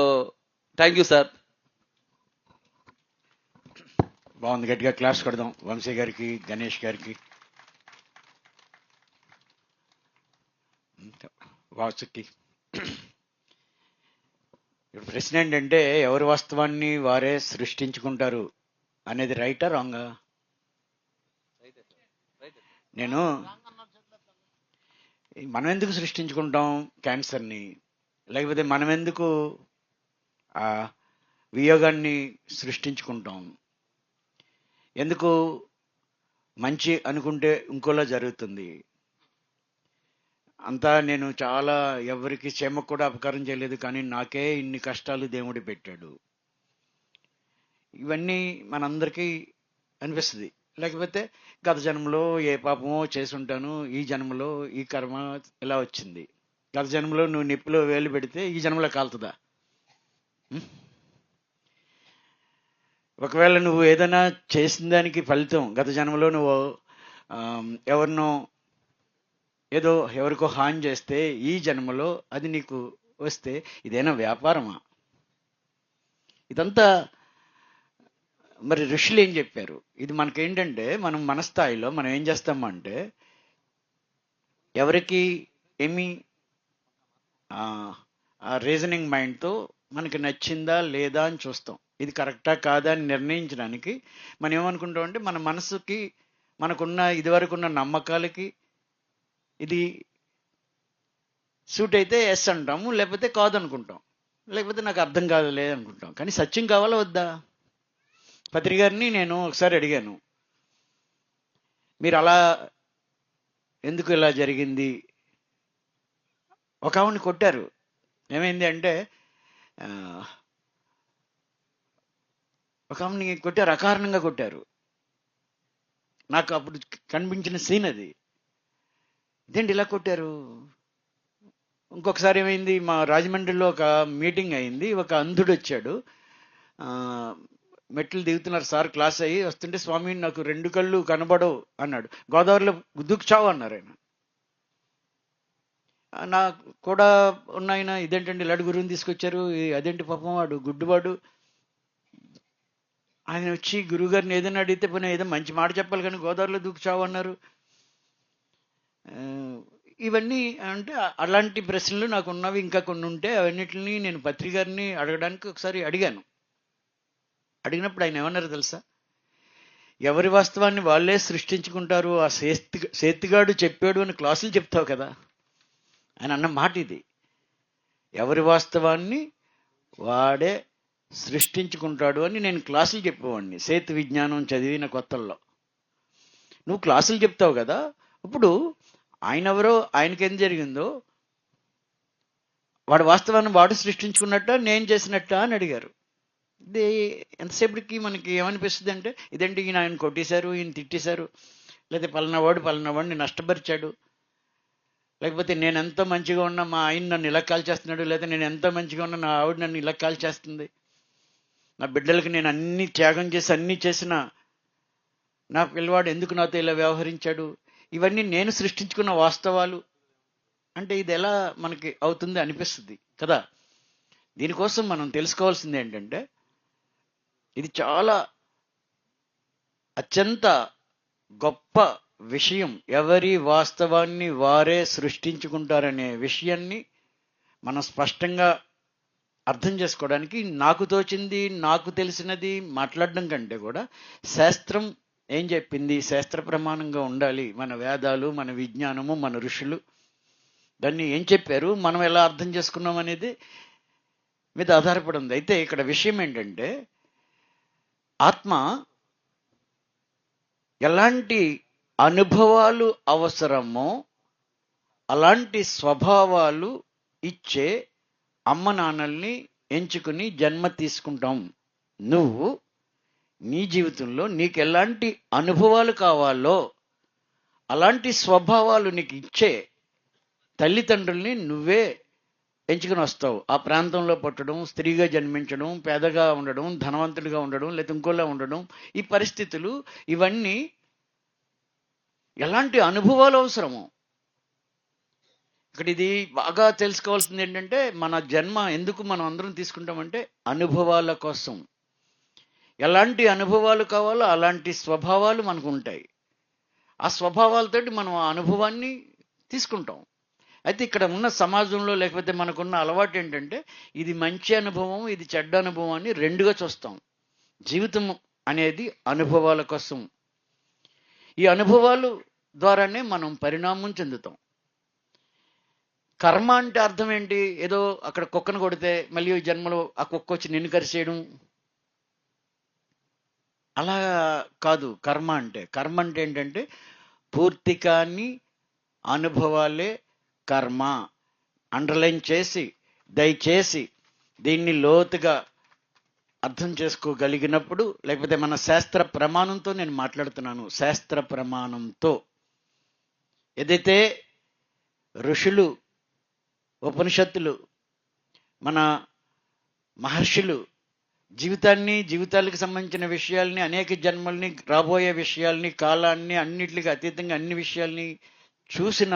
thank you sir. బాగుంది, గట్టిగా క్లాస్ కొడదాం వంశీ గారికి, గణేష్ గారికి, వాసుకి. ఇప్పుడు ప్రశ్న ఏంటంటే ఎవరి వాస్తవాన్ని వారే సృష్టించుకుంటారు అనేది రైటా రాంగా? నేను మనం ఎందుకు సృష్టించుకుంటాం క్యాన్సర్ని, లేకపోతే మనం ఎందుకు ఆ వియోగాన్ని సృష్టించుకుంటాం? ఎందుకు మంచి అనుకుంటే ఇంకోలా జరుగుతుంది? అంతా నేను చాలా ఎవరికి క్షేమకు కూడా అపకారం చేయలేదు, కానీ నాకే ఇన్ని కష్టాలు దేవుడు పెట్టాడు. ఇవన్నీ మనందరికీ అనిపిస్తుంది. లేకపోతే గత జన్మలో ఏ పాపమో చేసి ఉంటాను, ఈ జన్మలో ఈ కర్మ ఇలా వచ్చింది. గత జన్మలో నువ్వు నిప్పులో వేలు పెడితే ఈ జన్మలో కాలుతుందా? ఒకవేళ నువ్వు ఏదైనా చేసిన దానికి ఫలితం గత జన్మలో నువ్వు ఎవరినో ఏదో ఎవరికో హాని చేస్తే ఈ జన్మలో అది నీకు వస్తే ఇదేనా వ్యాపారమా? ఇదంతా మరి ఋషులు ఏం చెప్పారు? ఇది మనకేంటంటే మనం మన స్థాయిలో మనం ఏం చేస్తామంటే ఎవరికి ఏమి రీజనింగ్ మైండ్తో మనకి నచ్చిందా లేదా అని చూస్తాం. ఇది కరెక్టా కాదా అని నిర్ణయించడానికి మనం ఏమనుకుంటాం అంటే మన మనసుకి మనకున్న ఇదివరకు ఉన్న నమ్మకాలకి ఇది సూట్ అయితే ఎస్ అంటాము, లేకపోతే కాదనుకుంటాం, లేకపోతే నాకు అర్థం కాదులే అనుకుంటాం. కానీ సత్యం కావాలా వద్దా? పత్రి గారిని నేను ఒకసారి అడిగాను, మీరు అలా ఎందుకు ఇలా జరిగింది? ఒక ఆవిడని కొట్టారు. ఏమైంది అంటే ఒక ఆవిడని కొట్టారు, అకారణంగా కొట్టారు. నాకు అప్పుడు కనిపించిన సీన్ అది. ఇదేంటి ఇలా కొట్టారు? ఇంకొకసారి ఏమైంది, మా రాజమండ్రిలో ఒక మీటింగ్ అయింది. ఒక అంధుడు వచ్చాడు, మెట్లు దిగుతున్నారు సార్, క్లాస్ అయ్యి వస్తుంటే, స్వామి నాకు 2 కళ్ళు కనబడవు అన్నాడు. గోదావరిలో దూకుచావు అన్నారు ఆయన. నాకు కూడా ఉన్న ఆయన, ఇదేంటండి ఇలాంటి గురువుని తీసుకొచ్చారు, అదేంటి పాపం వాడు గుడ్డువాడు. ఆయన వచ్చి గురువుగారిని ఏదైనా అడిగితే పోనీ ఏదో మంచి మాట చెప్పాలి, కానీ గోదావరిలో దూకుచావు అన్నారు. ఇవన్నీ అంటే అలాంటి ప్రశ్నలు నాకు ఉన్నవి, ఇంకా కొన్ని ఉంటే అవన్నిటిని నేను పత్రి గారిని అడగడానికి ఒకసారి అడిగాను. అడిగినప్పుడు ఆయన ఏమన్నారు తెలుసా? ఎవరి వాస్తవాన్ని వాళ్ళే సృష్టించుకుంటారు, ఆ సేత్తిగాడు చెప్పాడు అని క్లాసులు చెప్తావు కదా, ఆయన అన్న మాట ఇది. ఎవరి వాస్తవాన్ని వాడే సృష్టించుకుంటాడు అని నేను క్లాసులు చెప్పేవాడిని సేతు విజ్ఞానం చదివిన కొత్తల్లో. నువ్వు క్లాసులు చెప్తావు కదా, ఇప్పుడు ఆయన ఎవరో, ఆయనకేం జరిగిందో వాడు వాస్తవాన్ని వాడు సృష్టించుకున్నట్ట నేను చేసినట్ట అని అడిగారు. ఇది ఎంతసేపటికి మనకి ఏమనిపిస్తుంది అంటే, ఇదేంటి ఈయన ఆయన కొట్టేశారు, ఈయన తిట్టేశారు, లేకపోతే పలానావాడిని నష్టపరిచాడు, లేకపోతే నేను ఎంతో మంచిగా ఉన్నా మా ఆయన నన్ను ఇలా కాల్చేస్తున్నాడు, లేకపోతే నేను ఎంతో మంచిగా ఉన్నా నా ఆవిడ నన్ను ఇలా కాల్చేస్తుంది, నా బిడ్డలకి నేను అన్ని త్యాగం చేసి అన్నీ చేసిన నా పిల్లవాడు ఎందుకు నాతో ఇలా వ్యవహరించాడు, ఇవన్నీ నేను సృష్టించుకున్న వాస్తవాలు అంటే ఇది ఎలా మనకి అవుతుంది అనిపిస్తుంది కదా. దీనికోసం మనం తెలుసుకోవాల్సింది ఏంటంటే, ఇది చాలా అత్యంత గొప్ప విషయం. ఎవరి వాస్తవాన్ని వారే సృష్టించుకుంటారనే విషయాన్ని మనం స్పష్టంగా అర్థం చేసుకోవడానికి నాకు తోచింది, నాకు తెలిసినది మాట్లాడడం కంటే కూడా శాస్త్రం ఏం చెప్పింది, శాస్త్ర ప్రమాణంగా ఉండాలి. మన వేదాలు, మన విజ్ఞానము, మన ఋషులు దాన్ని ఏం చెప్పారు, మనం ఎలా అర్థం చేసుకున్నాం అనేది మీద ఆధారపడి ఉంది. అయితే ఇక్కడ విషయం ఏంటంటే, ఆత్మ ఎలాంటి అనుభవాలు అవసరమో అలాంటి స్వభావాలు ఇచ్చే అమ్మ నాన్నల్ని ఎంచుకుని జన్మ తీసుకుంటాం. నువ్వు నీ జీవితంలో నీకు ఎలాంటి అనుభవాలు కావాలో అలాంటి స్వభావాలు నీకు ఇచ్చే తల్లిదండ్రుల్ని నువ్వే ఎంచుకుని వస్తావు. ఆ ప్రాంతంలో పుట్టడం, స్త్రీగా జన్మించడం, పేదగా ఉండడం, ధనవంతుడిగా ఉండడం, లేదా ఇంకోలా ఉండడం, ఈ పరిస్థితులు ఇవన్నీ ఎలాంటి అనుభవాలు అవసరమో ఇక్కడ ఇది బాగా తెలుసుకోవాల్సింది ఏంటంటే, మన జన్మ ఎందుకు మనం అందరం తీసుకుంటామంటే అనుభవాల కోసం. ఎలాంటి అనుభవాలు కావాలో అలాంటి స్వభావాలు మనకు ఉంటాయి. ఆ స్వభావాలతోటి మనం ఆ అనుభవాన్ని తీసుకుంటాం. అయితే ఇక్కడ ఉన్న సమాజంలో లేకపోతే మనకున్న అలవాటు ఏంటంటే ఇది మంచి అనుభవం, ఇది చెడ్డ అనుభవం అని రెండుగా చూస్తాం. జీవితం అనేది అనుభవాల కోసం. ఈ అనుభవాలు ద్వారానే మనం పరిణామం చెందుతాం. కర్మ అంటే అర్థం ఏంటి? ఏదో అక్కడ కుక్కను కొడితే మళ్ళీ ఈ జన్మలో ఆ కుక్క వచ్చి నిన్ను కరిచేయడం అలా కాదు. కర్మ అంటే ఏంటంటే పూర్తి కాని అనుభవాలే కర్మ. అండర్లైన్ చేసి దయచేసి దీన్ని లోతుగా అర్థం చేసుకోగలిగినప్పుడు, లేకపోతే మన శాస్త్ర ప్రమాణంతో నేను మాట్లాడుతున్నాను, శాస్త్ర ప్రమాణంతో ఏదైతే ఋషులు, ఉపనిషత్తులు, మన మహర్షులు జీవితాలకు సంబంధించిన విషయాల్ని, అనేక జన్మల్ని, రాబోయే విషయాల్ని, కాలాన్ని, అన్నిటికి అతీతంగా అన్ని విషయాల్ని చూసిన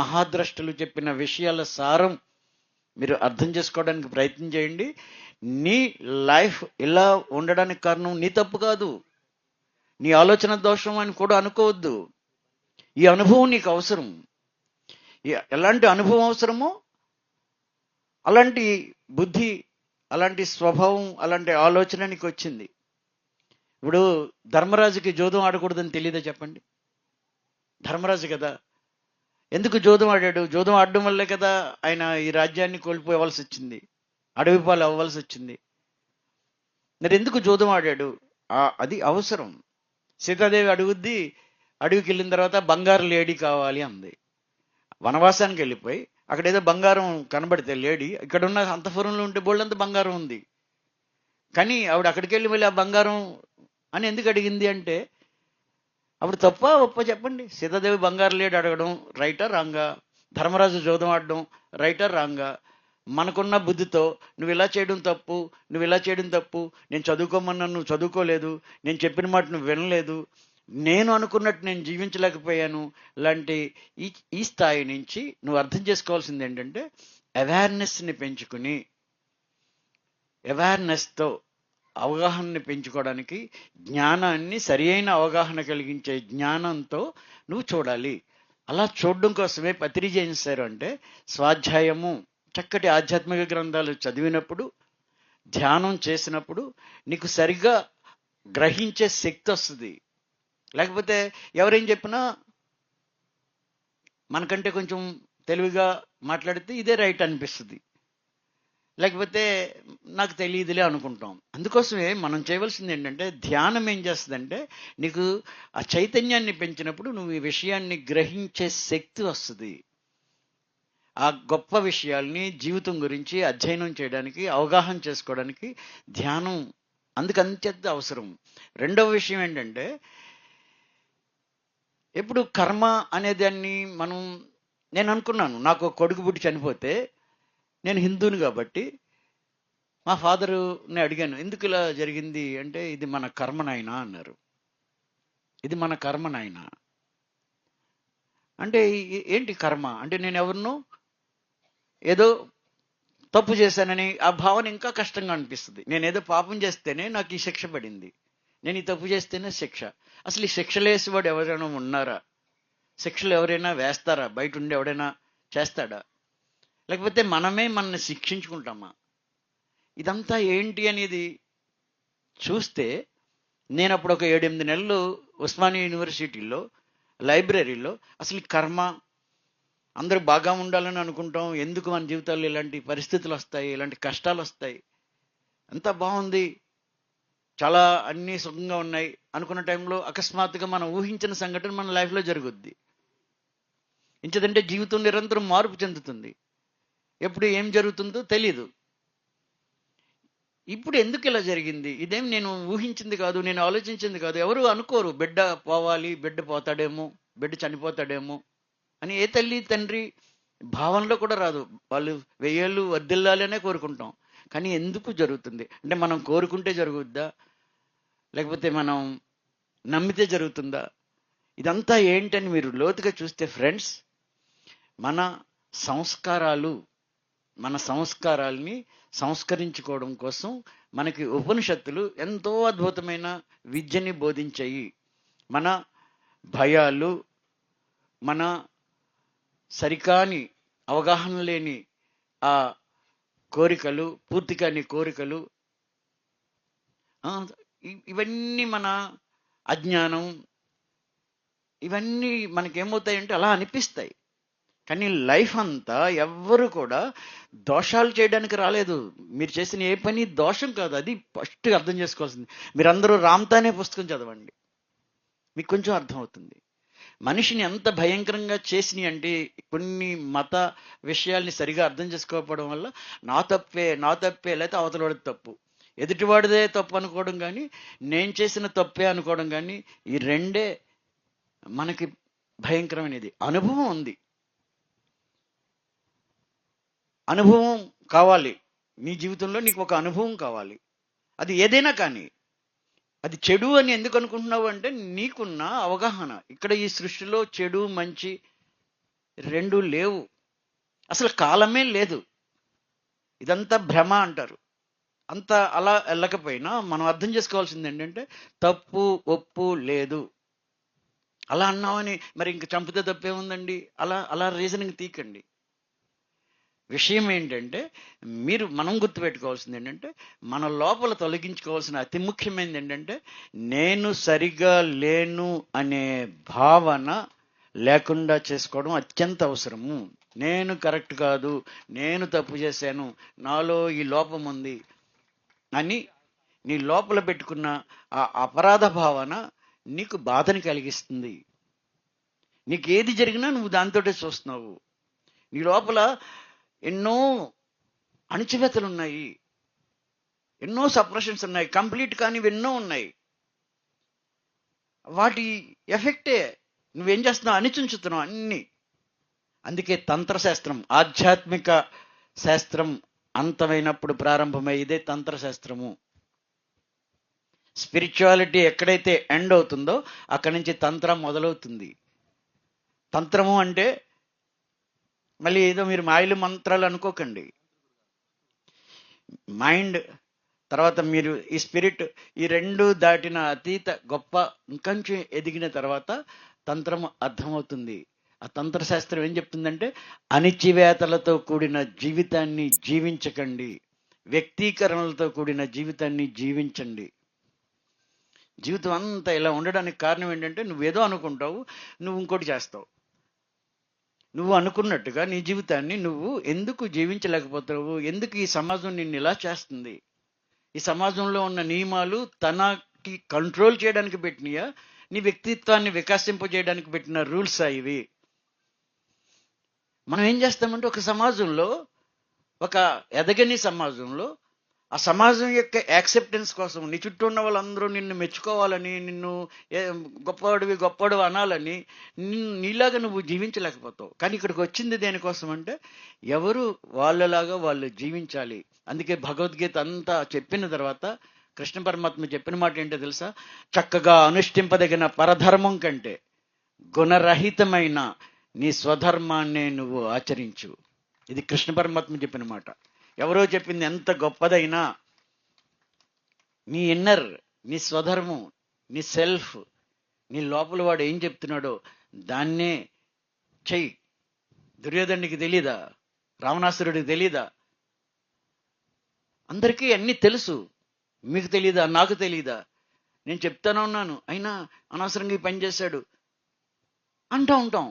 మహాద్రష్టలు చెప్పిన విషయాల సారం మీరు అర్థం చేసుకోవడానికి ప్రయత్నం చేయండి. నీ లైఫ్ ఇలా ఉండడానికి కారణం నీ తప్పు కాదు, నీ ఆలోచన దోషం అని కూడా అనుకోవద్దు. ఈ అనుభవం నీకు అవసరం. ఎలాంటి అనుభవం అవసరమో అలాంటి బుద్ధి, అలాంటి స్వభావం, అలాంటి ఆలోచన నీకు వచ్చింది. ఇప్పుడు ధర్మరాజుకి జోదం ఆడకూడదని తెలియదా చెప్పండి? ధర్మరాజు కదా, ఎందుకు జోదం ఆడాడు? జోదం ఆడడం వల్లే కదా ఆయన ఈ రాజ్యాన్ని కోల్పోవలసి వచ్చింది, అడవి పాలు అవ్వాల్సి వచ్చింది. మరి ఎందుకు జోదం ఆడాడు? అది అవసరం. సీతాదేవి అడుగుద్ది, అడవికి వెళ్ళిన తర్వాత బంగారు లేడీ కావాలి అంది. వనవాసానికి వెళ్ళిపోయి అక్కడ ఏదో బంగారం కనబడితే లేడీ, ఇక్కడ ఉన్న అంతఃపురంలో ఉంటే బోళ్ళంత బంగారం ఉంది, కానీ ఆవిడ అక్కడికి వెళ్ళి మళ్ళీ ఆ బంగారం అని ఎందుకు అడిగింది అంటే, అప్పుడు తప్ప ఒప్ప చెప్పండి? సీతాదేవి బంగారు లేడీ అడగడం రైటా రాంగా? ధర్మరాజు జోదం ఆడడం రైటా రాంగా? మనకున్న బుద్ధితో నువ్వు ఇలా చేయడం తప్పు, నువ్వు ఇలా చేయడం తప్పు, నేను చదువుకోమన్నా నువ్వు చదువుకోలేదు, నేను చెప్పిన మాట నువ్వు వినలేదు, నేను అనుకున్నట్టు నేను జీవించలేకపోయాను లాంటి ఈ స్థాయి నుంచి నువ్వు అర్థం చేసుకోవాల్సింది ఏంటంటే, అవేర్నెస్ని పెంచుకుని, అవేర్నెస్తో అవగాహనని పెంచుకోవడానికి, జ్ఞానాన్ని సరి అయిన అవగాహన కలిగించే జ్ఞానంతో నువ్వు చూడాలి. అలా చూడడం కోసమే పత్రిజీ ఏం చేశారు అంటే, స్వాధ్యాయము, చక్కటి ఆధ్యాత్మిక గ్రంథాలు చదివినప్పుడు, ధ్యానం చేసినప్పుడు నీకు సరిగ్గా గ్రహించే శక్తి వస్తుంది. లేకపోతే ఎవరేం చెప్పినా మనకంటే కొంచెం తెలివిగా మాట్లాడితే ఇదే రైట్ అనిపిస్తుంది, లేకపోతే నాకు తెలియదులే అనుకుంటాం. అందుకోసమే మనం చేయవలసింది ఏంటంటే, ధ్యానం ఏం చేస్తుందంటే నీకు ఆ చైతన్యాన్ని పెంచినప్పుడు నువ్వు ఈ విషయాన్ని గ్రహించే శక్తి వస్తుంది. ఆ గొప్ప విషయాల్ని జీవితం గురించి అధ్యయనం చేయడానికి, అవగాహన చేసుకోవడానికి ధ్యానం అంత్యంత అవసరం. రెండవ విషయం ఏంటంటే, ఎప్పుడు కర్మ అనేదాన్ని నేను అనుకున్నాను, నాకు కొడుకు పుట్టి చనిపోతే, నేను హిందువుని కాబట్టి మా ఫాదరుని అడిగాను, ఎందుకు ఇలా జరిగింది అంటే, ఇది మన కర్మ నాయనా అన్నారు. ఇది మన కర్మ నాయనా అంటే ఏంటి కర్మ అంటే? నేను ఎవరినో ఏదో తప్పు చేశానని ఆ భావన ఇంకా కష్టంగా అనిపిస్తుంది. నేనేదో పాపం చేస్తేనే నాకు ఈ శిక్ష పడింది, నేను ఈ తప్పు చేస్తేనే శిక్ష. అసలు ఈ శిక్షలు వేసేవాడు ఎవరైనా ఉన్నారా? శిక్షలు ఎవరైనా వేస్తారా? బయట ఉండి ఎవడైనా చేస్తాడా? లేకపోతే మనల్ని శిక్షించుకుంటామా? ఇదంతా ఏంటి అనేది చూస్తే, నేను అప్పుడు ఒక 7-8 నెలలు ఉస్మానియా యూనివర్సిటీలో లైబ్రరీలో అసలు ఈ కర్మ, అందరూ బాగా ఉండాలని అనుకుంటాం, ఎందుకు మన జీవితాల్లో ఇలాంటి పరిస్థితులు వస్తాయి, ఇలాంటి కష్టాలు వస్తాయి, అంతా బాగుంది, చాలా అన్నీ సుఖంగా ఉన్నాయి అనుకున్న టైంలో అకస్మాత్తుగా మనం ఊహించిన సంఘటన మన లైఫ్లో జరుగుద్ది. ఇంచేదంటే జీవితం నిరంతరం మార్పు చెందుతుంది, ఎప్పుడు ఏం జరుగుతుందో తెలీదు. ఇప్పుడు ఎందుకు ఇలా జరిగింది? ఇదేం నేను ఊహించింది కాదు, నేను ఆలోచించింది కాదు. ఎవరు అనుకోరు బిడ్డ పోవాలి, బిడ్డ పోతాడేమో, బిడ్డ చనిపోతాడేమో అని ఏ తల్లి తండ్రి భావనలో కూడా రాదు. వాళ్ళు 1000 ఏళ్ళు వర్ధిల్లాలనే కోరుకుంటాం, కానీ ఎందుకు జరుగుతుంది అంటే, మనం కోరుకుంటే జరుగుద్దా, లేకపోతే మనం నమ్మితే జరుగుతుందా? ఇదంతా ఏంటని మీరు లోతుగా చూస్తే ఫ్రెండ్స్, మన సంస్కారాల్ని సంస్కరించుకోవడం కోసం మనకి ఉపనిషత్తులు ఎంతో అద్భుతమైన విద్యని బోధించాయి. మన భయాలు, మన సరికాని అవగాహన లేని ఆ కోరికలు, పూర్తి కాని కోరికలు, ఇవన్నీ మన అజ్ఞానం, ఇవన్నీ మనకేమవుతాయంటే అలా అనిపిస్తాయి. కానీ లైఫ్ అంతా ఎవ్వరు కూడా దోషాలు చేయడానికి రాలేదు. మీరు చేసిన ఏ పని దోషం కాదు, అది ఫస్ట్ అర్థం చేసుకోవాల్సింది. మీరందరూ రామ్తానే పుస్తకం చదవండి, మీకు కొంచెం అర్థమవుతుంది. మనిషిని ఎంత భయంకరంగా చేసినాయి అంటే కొన్ని మత విషయాల్ని సరిగా అర్థం చేసుకోకపోవడం వల్ల నా తప్పే లేకపోతే అవతలవాడిది తప్పు, ఎదుటివాడిదే తప్పు అనుకోవడం కానీ నేను చేసిన తప్పే అనుకోవడం కానీ, ఈ రెండే మనకి భయంకరమైనది. అనుభవం ఉంది, అనుభవం కావాలి. నీ జీవితంలో నీకు ఒక అనుభవం కావాలి, అది ఏదైనా కానీ. అది చెడు అని ఎందుకు అనుకుంటున్నావు అంటే నీకున్న అవగాహన. ఇక్కడ ఈ సృష్టిలో చెడు మంచి రెండు లేవు, అసలు కాలమే లేదు. ఇదంతా భ్రమ అంటారు. అంత అలా వెళ్ళకపోయినా మనం అర్థం చేసుకోవాల్సింది ఏంటంటే తప్పు ఒప్పు లేదు. అలా అన్నామని మరి ఇంక చంపితే తప్పే ఉందండి, అలా రీజనింగ్ తీకండి. విషయం ఏంటంటే మనం గుర్తుపెట్టుకోవాల్సింది ఏంటంటే మన లోపల తొలగించుకోవాల్సిన అతి ముఖ్యమైనది ఏంటంటే నేను సరిగా లేను అనే భావన లేకుండా చేసుకోవడం అత్యంత అవసరము. నేను కరెక్ట్ కాదు, నేను తప్పు చేశాను, నాలో ఈ లోపం ఉంది అని నీ లోపల పెట్టుకున్న ఆ అపరాధ భావన నీకు బాధని కలిగిస్తుంది. నీకు ఏది జరిగినా నువ్వు దాంతోటే చూస్తున్నావు. నీ లోపల ఎన్నో అణచివేతలు ఉన్నాయి, ఎన్నో సప్రెషన్స్ ఉన్నాయి, కంప్లీట్ కానివి ఎన్నో ఉన్నాయి. వాటి ఎఫెక్టే నువ్వేం చేస్తున్నావు, అణిచుంచుతున్నావు అన్ని. అందుకే తంత్రశాస్త్రం, ఆధ్యాత్మిక శాస్త్రం అంతమైనప్పుడు ప్రారంభమై ఇదే తంత్రశాస్త్రము. స్పిరిచువాలిటీ ఎక్కడైతే ఎండ్ అవుతుందో అక్కడి నుంచి తంత్రం మొదలవుతుంది. తంత్రము అంటే మళ్ళీ ఏదో మీరు మాయలు మంత్రాలు అనుకోకండి. మైండ్ తర్వాత మీరు ఈ స్పిరిట్, ఈ రెండు దాటిన అతీత గొప్ప ఇంకొంచెం ఎదిగిన తర్వాత తంత్రం అర్థమవుతుంది. ఆ తంత్రశాస్త్రం ఏం చెప్తుందంటే అణిచివేతలతో కూడిన జీవితాన్ని జీవించకండి, వ్యక్తీకరణలతో కూడిన జీవితాన్ని జీవించండి. జీవితం అంతా ఇలా ఉండడానికి కారణం ఏంటంటే నువ్వేదో అనుకుంటావు, నువ్వు ఇంకోటి చేస్తావు. నువ్వు అనుకున్నట్టుగా నీ జీవితాన్ని నువ్వు ఎందుకు జీవించలేకపోతావు? ఎందుకు ఈ సమాజం నిన్ను ఇలా చేస్తుంది? ఈ సమాజంలో ఉన్న నియమాలు తనకి కంట్రోల్ చేయడానికి పెట్టినయా, నీ వ్యక్తిత్వాన్ని వికసింపజేయడానికి పెట్టిన రూల్స్ ఇవి? మనం ఏం చేస్తామంటే ఒక సమాజంలో, ఒక ఎదగని సమాజంలో, ఆ సమాజం యొక్క యాక్సెప్టెన్స్ కోసం నీ చుట్టూ ఉన్న వాళ్ళందరూ నిన్ను మెచ్చుకోవాలని, నిన్ను గొప్పవాడు అనాలని నీలాగా నువ్వు జీవించలేకపోతావు. కానీ ఇక్కడికి వచ్చింది దేనికోసం అంటే ఎవరు వాళ్ళలాగా వాళ్ళు జీవించాలి. అందుకే భగవద్గీత అంతా చెప్పిన తర్వాత కృష్ణ పరమాత్మ చెప్పిన మాట ఏంటో తెలుసా? చక్కగా అనుష్ఠింపదగిన పరధర్మం కంటే గుణరహితమైన నీ స్వధర్మాన్నే నువ్వు ఆచరించు. ఇది కృష్ణ పరమాత్మ చెప్పిన మాట. ఎవరో చెప్పింది ఎంత గొప్పదైనా నీ ఇన్నర్, నీ స్వధర్మం, నీ సెల్ఫ్, నీ లోపల వాడు ఏం చెప్తున్నాడో దాన్నే చెయ్యి. దుర్యోధనుడికి తెలీదా? రావణాసురుడికి తెలీదా? అందరికీ అన్నీ తెలుసు, మీకు తెలీదా? నాకు తెలీదా? నేను చెప్తానే ఉన్నాను, అయినా అనవసరంగా ఈ పని చేశాడు అంటూ ఉంటాం.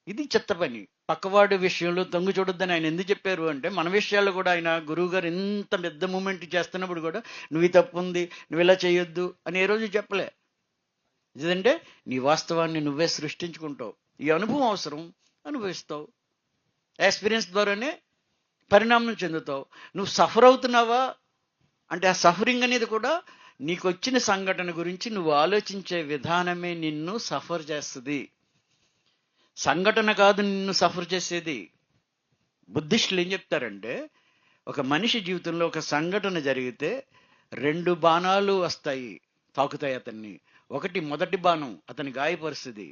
ఇది చెత్త పని. పక్కవాడి విషయంలో తొంగి చూడొద్దని ఆయన ఎందుకు చెప్పారు అంటే మన విషయాల్లో కూడా ఆయన గురువు గారు ఎంత పెద్ద మూమెంట్ చేస్తున్నప్పుడు కూడా నువ్వు ఈ తప్పు ఉంది, నువ్వు ఇలా చేయొద్దు అని ఏ రోజు చెప్పలే. ఎందుకంటే నీ వాస్తవాన్ని నువ్వే సృష్టించుకుంటావు. ఈ అనుభవం అవసరం, అనుభవిస్తావు. ఎక్స్పీరియన్స్ ద్వారానే పరిణామం చెందుతావు. నువ్వు సఫర్ అవుతున్నావా అంటే ఆ సఫరింగ్ అనేది కూడా నీకు వచ్చిన సంఘటన గురించి నువ్వు ఆలోచించే విధానమే నిన్ను సఫర్ చేస్తుంది. సంఘటన కాదు నిన్ను సఫర్ చేసేది. బుద్ధిస్టులు ఏం చెప్తారంటే ఒక మనిషి జీవితంలో ఒక సంఘటన జరిగితే 2 బాణాలు వస్తాయి, తాకుతాయి అతన్ని. మొదటి బాణం అతని గాయపరుస్తుంది,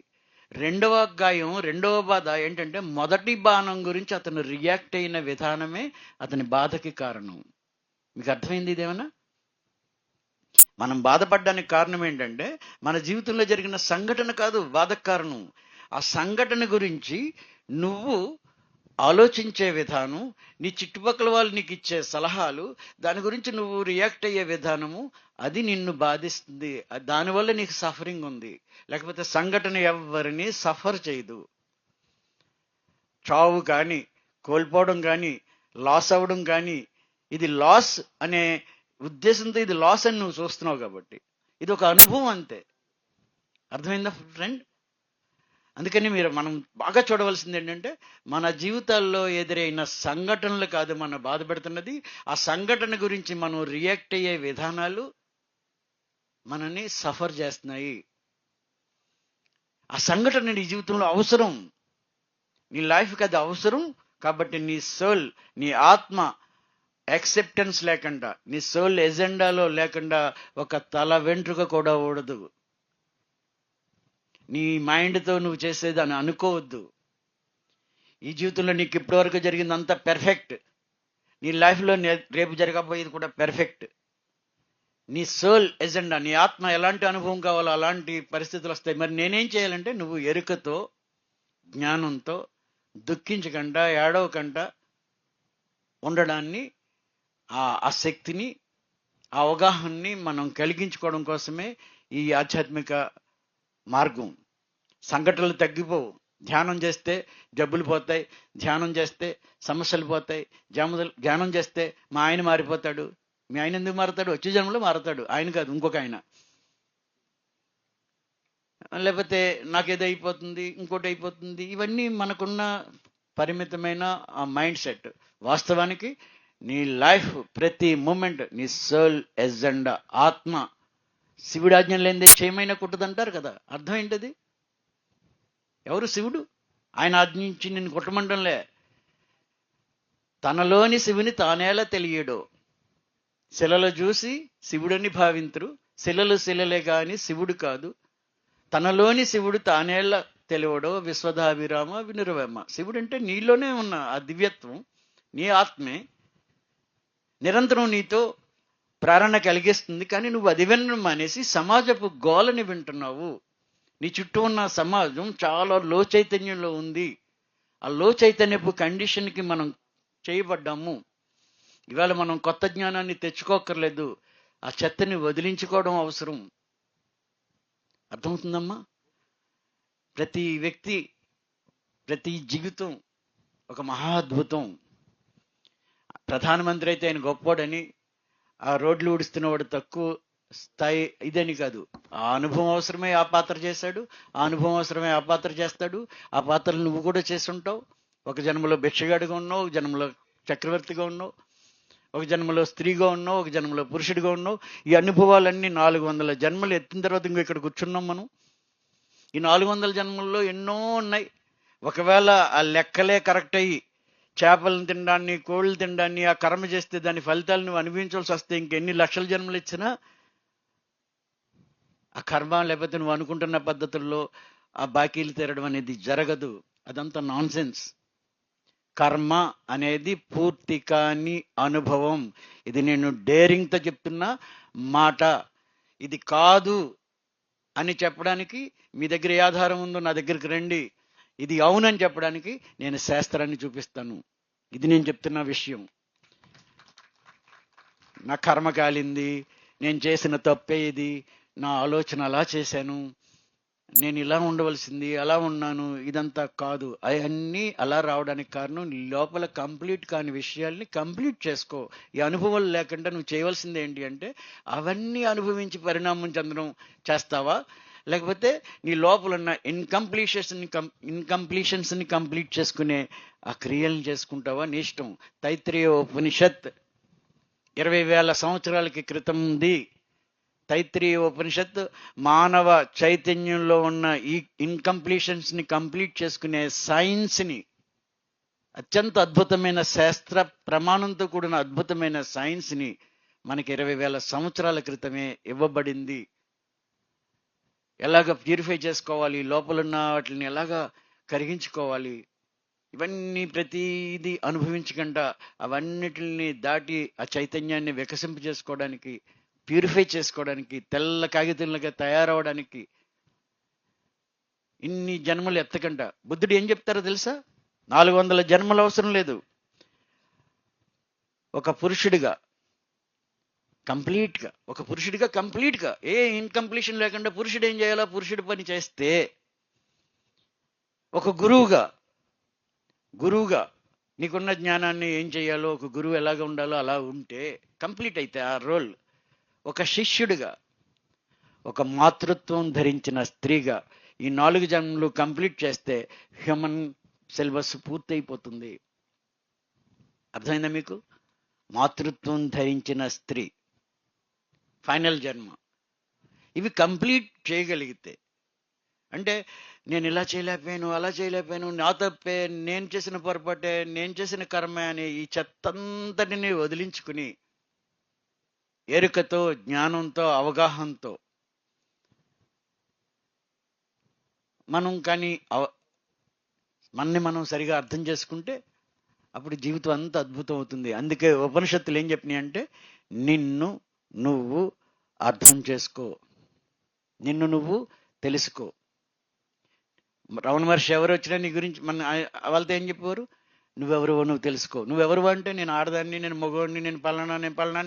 రెండవ గాయం, రెండవ బాధ ఏంటంటే మొదటి బాణం గురించి అతను రియాక్ట్ అయిన విధానమే అతని బాధకి కారణం. మీకు అర్థమైంది ఇదేమన్నా? మనం బాధపడడానికి కారణం ఏంటంటే మన జీవితంలో జరిగిన సంఘటన కాదు బాధకు కారణం. ఆ సంఘటన గురించి నువ్వు ఆలోచించే విధానం, నీ చుట్టుపక్కల వాళ్ళు నీకు ఇచ్చే సలహాలు, దాని గురించి నువ్వు రియాక్ట్ అయ్యే విధానము, అది నిన్ను బాధిస్తుంది. దానివల్ల నీకు సఫరింగ్ ఉంది. లేకపోతే సంఘటన ఎవరిని సఫర్ చేయదు. చావు కానీ, కోల్పోవడం కానీ, లాస్ అవ్వడం కానీ, ఇది లాస్ అనే ఉద్దేశంతో ఇది లాస్ అని నువ్వు చూస్తున్నావు కాబట్టి ఇది ఒక అనుభవం అంతే. అర్థమైందా ఫ్రెండ్? అందుకని మనం బాగా చూడవలసింది ఏంటంటే మన జీవితాల్లో ఎదురైన సంఘటనలు కాదు మన బాధపెడుతున్నది, ఆ సంఘటన గురించి మనం రియాక్ట్ అయ్యే విధానాలు మనని సఫర్ చేస్తున్నాయి. ఆ సంఘటన నీ జీవితంలో అవసరం, నీ లైఫ్కి అది అవసరం. కాబట్టి నీ సోల్, నీ ఆత్మ యాక్సెప్టెన్స్ లేకుండా, నీ సోల్ ఎజెండాలో లేకుండా ఒక తల వెంట్రుక కూడా ఊడదు. నీ మైండ్తో నువ్వు చేసేదాన్ని అనుకోవద్దు. ఈ జీవితంలో నీకు ఇప్పటివరకు జరిగిందంతా పెర్ఫెక్ట్, నీ లైఫ్లో రేపు జరగబోయేది కూడా పెర్ఫెక్ట్. నీ సోల్ ఎజెండా, నీ ఆత్మ ఎలాంటి అనుభవం కావాలో అలాంటి పరిస్థితులు వస్తాయి. మరి నేనేం చేయాలంటే నువ్వు ఎరుకతో, జ్ఞానంతో, దుఃఖించకుండా, ఏడవకుండా ఉండడాన్ని, ఆ శక్తిని, ఆ అవగాహనని మనం కలిగించుకోవడం కోసమే ఈ ఆధ్యాత్మిక మార్గం. సంఘటనలు తగ్గిపోవు. ధ్యానం చేస్తే జబ్బులు పోతాయి, ధ్యానం చేస్తే సమస్యలు పోతాయి, ధ్యానం చేస్తే మా ఆయన మారిపోతాడు. మీ ఆయన ఎందుకు మారుతాడు? వచ్చే జన్మలో మారుతాడు. ఆయన కాదు, ఇంకొక ఆయన. లేకపోతే నాకేదో అయిపోతుంది, ఇంకోటి అయిపోతుంది. ఇవన్నీ మనకున్న పరిమితమైన ఆ మైండ్ సెట్. వాస్తవానికి నీ లైఫ్ ప్రతి మూమెంట్ నీ సోల్ ఎజెండా, ఆత్మ. శివుడు ఆజ్ఞ లేనిదే చేయమైనా కుట్టదంటారు కదా. అర్థం ఏంటది? ఎవరు శివుడు? ఆయన ఆజ్ఞించి నిన్ను కుట్టమంటంలే. తనలోని శివుని తానేలా తెలియడో శిలలో చూసి శివుడని భావింతురు, శిలలు శిలలే గాని శివుడు కాదు. తనలోని శివుడు తానేలా తెలియడో విశ్వధాభిరామ వినురవేమ. శివుడు అంటే నీలోనే ఉన్న ఆ దివ్యత్వం, నీ ఆత్మే నిరంతరం నీతో ప్రేరణ కలిగిస్తుంది. కానీ నువ్వు అది వినడం మానేసి సమాజపు గోలని వింటున్నావు. నీ చుట్టూ ఉన్న సమాజం చాలా లో చైతన్యంలో ఉంది. ఆ లో చైతన్యపు కండిషన్కి మనం చేయబడ్డాము. ఇవాళ మనం కొత్త జ్ఞానాన్ని తెచ్చుకోక్కర్లేదు, ఆ చెత్తని వదిలించుకోవడం అవసరం. అర్థమవుతుందమ్మా? ప్రతి వ్యక్తి, ప్రతి జీవితం ఒక మహా అద్భుతం. ప్రధానమంత్రి అయితే ఆయన గొప్పోడని, ఆ రోడ్లు ఊడిస్తున్నవాడు తక్కువ స్థాయి ఇదని కాదు. ఆ అనుభవం అవసరమే ఆ పాత్ర చేశాడు, ఆ అనుభవం అవసరమే ఆ పాత్ర చేస్తాడు. ఆ పాత్రలు నువ్వు కూడా చేస్తుంటావు. ఒక జన్మలో భిక్షగాడిగా ఉన్నావు, ఒక జన్మలో చక్రవర్తిగా ఉన్నావు, ఒక జన్మలో స్త్రీగా ఉన్నావు, ఒక జన్మలో పురుషుడిగా ఉన్నావు. ఈ అనుభవాలన్నీ 400 జన్మలు ఎత్తిన తర్వాత ఇంకో ఇక్కడ కూర్చున్నాం మనం. ఈ 400 జన్మల్లో ఎన్నో ఉన్నాయి. ఒకవేళ ఆ లెక్కలే కరెక్ట్ అయ్యి చేపలను తినడాన్ని, కోళ్ళు తినడాన్ని, ఆ కర్మ చేస్తే దాని ఫలితాలు నువ్వు అనుభవించాల్సి వస్తే ఇంకెన్ని లక్షల జన్మలు ఇచ్చినా ఆ కర్మ లేకపోతే నువ్వు అనుకుంటున్న పద్ధతుల్లో ఆ బాకీలు తీరడం అనేది జరగదు. అదంతా నాన్ సెన్స్. కర్మ అనేది పూర్తి కాని అనుభవం. ఇది నేను డేరింగ్తో చెప్తున్న మాట. ఇది కాదు అని చెప్పడానికి మీ దగ్గర ఏ ఆధారం ఉందో నా దగ్గరికి రండి. ఇది అవునని చెప్పడానికి నేను శాస్త్రాన్ని చూపిస్తాను. ఇది నేను చెప్తున్న విషయం. నా కర్మ కాలింది, నేను చేసిన తప్పే ఇది, నా ఆలోచన అలా చేశాను, నేను ఇలా ఉండవలసింది, అలా ఉన్నాను, ఇదంతా కాదు. అవన్నీ అలా రావడానికి కారణం లోపల కంప్లీట్ కాని విషయాల్ని కంప్లీట్ చేసుకో. ఈ అనుభవాలు లేకుండా నువ్వు చేయవలసింది ఏంటి అంటే అవన్నీ అనుభవించి పరిణామం చెందడం చేస్తావా, లేకపోతే నీ లోపల ఉన్న ఇన్కంప్లీషన్స్ని కంప్లీట్ చేసుకునే ఆ క్రియలను చేసుకుంటావా? నీ ఇష్టం. తైత్రీయ ఉపనిషత్ 20,000 సంవత్సరాల క్రితంది. తైత్రీయ ఉపనిషత్ మానవ చైతన్యంలో ఉన్న ఈ ఇన్కంప్లీషన్స్ని కంప్లీట్ చేసుకునే సైన్స్ని, అత్యంత అద్భుతమైన శాస్త్ర ప్రమాణంతో కూడిన అద్భుతమైన సైన్స్ని మనకి 20,000 సంవత్సరాల క్రితమే ఇవ్వబడింది. ఎలాగ ప్యూరిఫై చేసుకోవాలి, లోపల ఉన్న వాటిని ఎలాగా కరిగించుకోవాలి, ఇవన్నీ ప్రతిదీ అనుభవించకుండా అవన్నిటిని దాటి ఆ చైతన్యాన్ని వికసింప చేసుకోవడానికి, ప్యూరిఫై చేసుకోవడానికి, తెల్ల కాగితంలాగా తయారవడానికి ఇన్ని జన్మలు ఎత్తకంట. బుద్ధుడు ఏం చెప్తారో తెలుసా? 400 జన్మలు అవసరం లేదు. ఒక పురుషుడిగా కంప్లీట్గా ఏ ఇన్కంప్లీషన్ లేకుండా పురుషుడు ఏం చేయాలో పురుషుడి పని చేస్తే, ఒక గురువుగా నీకున్న జ్ఞానాన్ని ఏం చేయాలో, ఒక గురువు ఎలాగ ఉండాలో అలా ఉంటే కంప్లీట్ అయితే ఆ రోల్. ఒక శిష్యుడిగా, ఒక మాతృత్వం ధరించిన స్త్రీగా ఈ 4 జన్మలు కంప్లీట్ చేస్తే హ్యూమన్ సిలబస్ పూర్తయిపోతుంది. అర్థమైందా మీకు? మాతృత్వం ధరించిన స్త్రీ ఫైనల్ జన్మ. ఇవి కంప్లీట్ చేయగలిగితే, అంటే నేను ఇలా చేయలేకపోయాను, అలా చేయలేకపోయాను, నా తప్పే, నేను చేసిన పొరపాటే, నేను చేసిన కర్మే అనే ఈ చెత్తంతటిని వదిలించుకుని ఎరుకతో, జ్ఞానంతో, అవగాహనతో మనం కానీ మనని మనం సరిగా అర్థం చేసుకుంటే అప్పుడు జీవితం అంతా అద్భుతం అవుతుంది. అందుకే ఉపనిషత్తులు ఏం చెప్పినాయి అంటే, నిన్ను నువ్వు అర్థం చేసుకో, నిన్ను నువ్వు తెలుసుకో. రమణ మహర్షి ఎవరు వచ్చినా నీ గురించి వాళ్ళతో ఏం చెప్పేవారు? నువ్వెవరు నువ్వు తెలుసుకో. నువ్వెవరు అంటే నేను ఆడదాన్ని, నేను మగవాడిని, నేను పలానా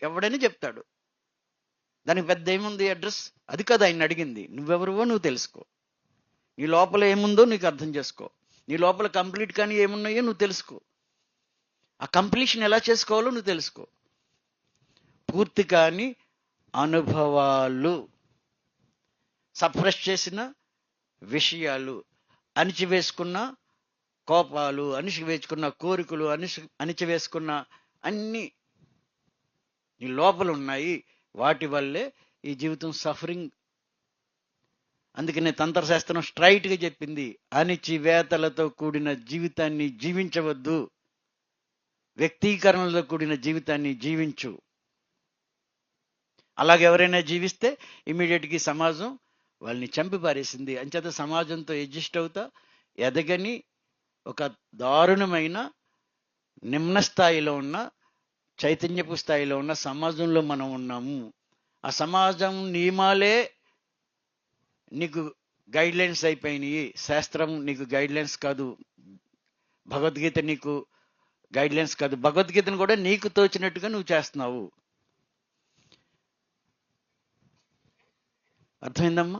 ఎవడని చెప్తాడు. దానికి పెద్ద ఏముంది అడ్రస్? అది కాదు ఆయన అడిగింది. నువ్వెవరువో నువ్వు తెలుసుకో, నీ లోపల ఏముందో నీకు అర్థం చేసుకో, నీ లోపల కంప్లీట్ కానీ ఏమున్నాయో నువ్వు తెలుసుకో, ఆ కంప్లీషన్ ఎలా చేసుకోవాలో నువ్వు తెలుసుకో. పూర్తి కాని అనుభవాలు, సప్రెస్ చేసిన విషయాలు, అణిచివేసుకున్న కోపాలు, అణిచివేసుకున్న కోరికలు, అణిచివేసుకున్న అన్ని నీ లోపల ఉన్నాయి. వాటి వల్లే ఈ జీవితం సఫరింగ్. అందుకనే తంత్రశాస్త్రం స్ట్రైట్గా చెప్పింది, అణిచివేతలతో కూడిన జీవితాన్ని జీవించవద్దు, వ్యక్తీకరణలతో కూడిన జీవితాన్ని జీవించు. అలాగే ఎవరైనా జీవిస్తే ఇమీడియట్గా సమాజం వాళ్ళని చంపి పారేసింది. అంచేత సమాజంతో అడ్జస్ట్ అవుతా ఎదగని ఒక దారుణమైన నిమ్న స్థాయిలో ఉన్న, చైతన్యపు స్థాయిలో ఉన్న సమాజంలో మనం ఉన్నాము. ఆ సమాజం నియమాలే నీకు గైడ్ లైన్స్ అయిపోయినాయి. శాస్త్రం నీకు గైడ్ లైన్స్ కాదు, భగవద్గీత నీకు గైడ్ లైన్స్ కాదు. భగవద్గీతను కూడా నీకు తోచినట్టుగా నువ్వు చేస్తున్నావు. అర్థమైందమ్మా?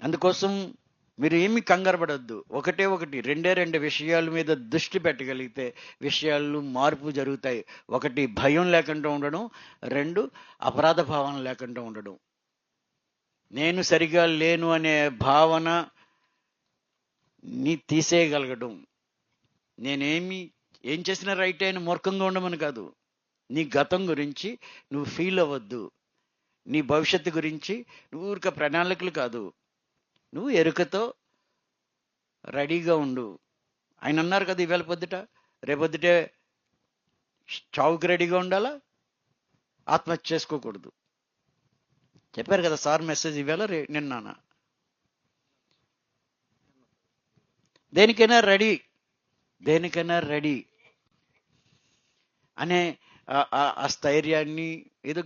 అందుకోసం మీరు ఏమి కంగారు పడద్దు. ఒకటి రెండే విషయాల మీద దృష్టి పెట్టగలిగితే విషయాలు మార్పు జరుగుతాయి. ఒకటి భయం లేకుండా ఉండడం, 2 అపరాధ భావన లేకుండా ఉండడం. నేను సరిగా లేను అనే భావన నీ తీసేయగలగడం. ఏం చేసినా రైట్ అయిన మూర్ఖంగా ఉండమని కాదు. నీ గతం గురించి నువ్వు ఫీల్ అవ్వద్దు. నీ భవిష్యత్తు గురించి నువ్వు ఊరిక ప్రణాళికలు కాదు, నువ్వు ఎరుకతో రెడీగా ఉండు. ఆయన అన్నారు కదా ఈవేళ పొద్దుట, రేపొద్దుటే చావుకి రెడీగా ఉండాలా, ఆత్మహత్య చేసుకోకూడదు. చెప్పారు కదా సార్ మెసేజ్ ఈవేళ నిన్న. దేనికైనా రెడీ అనే ఆ స్థైర్యాన్ని ఏదో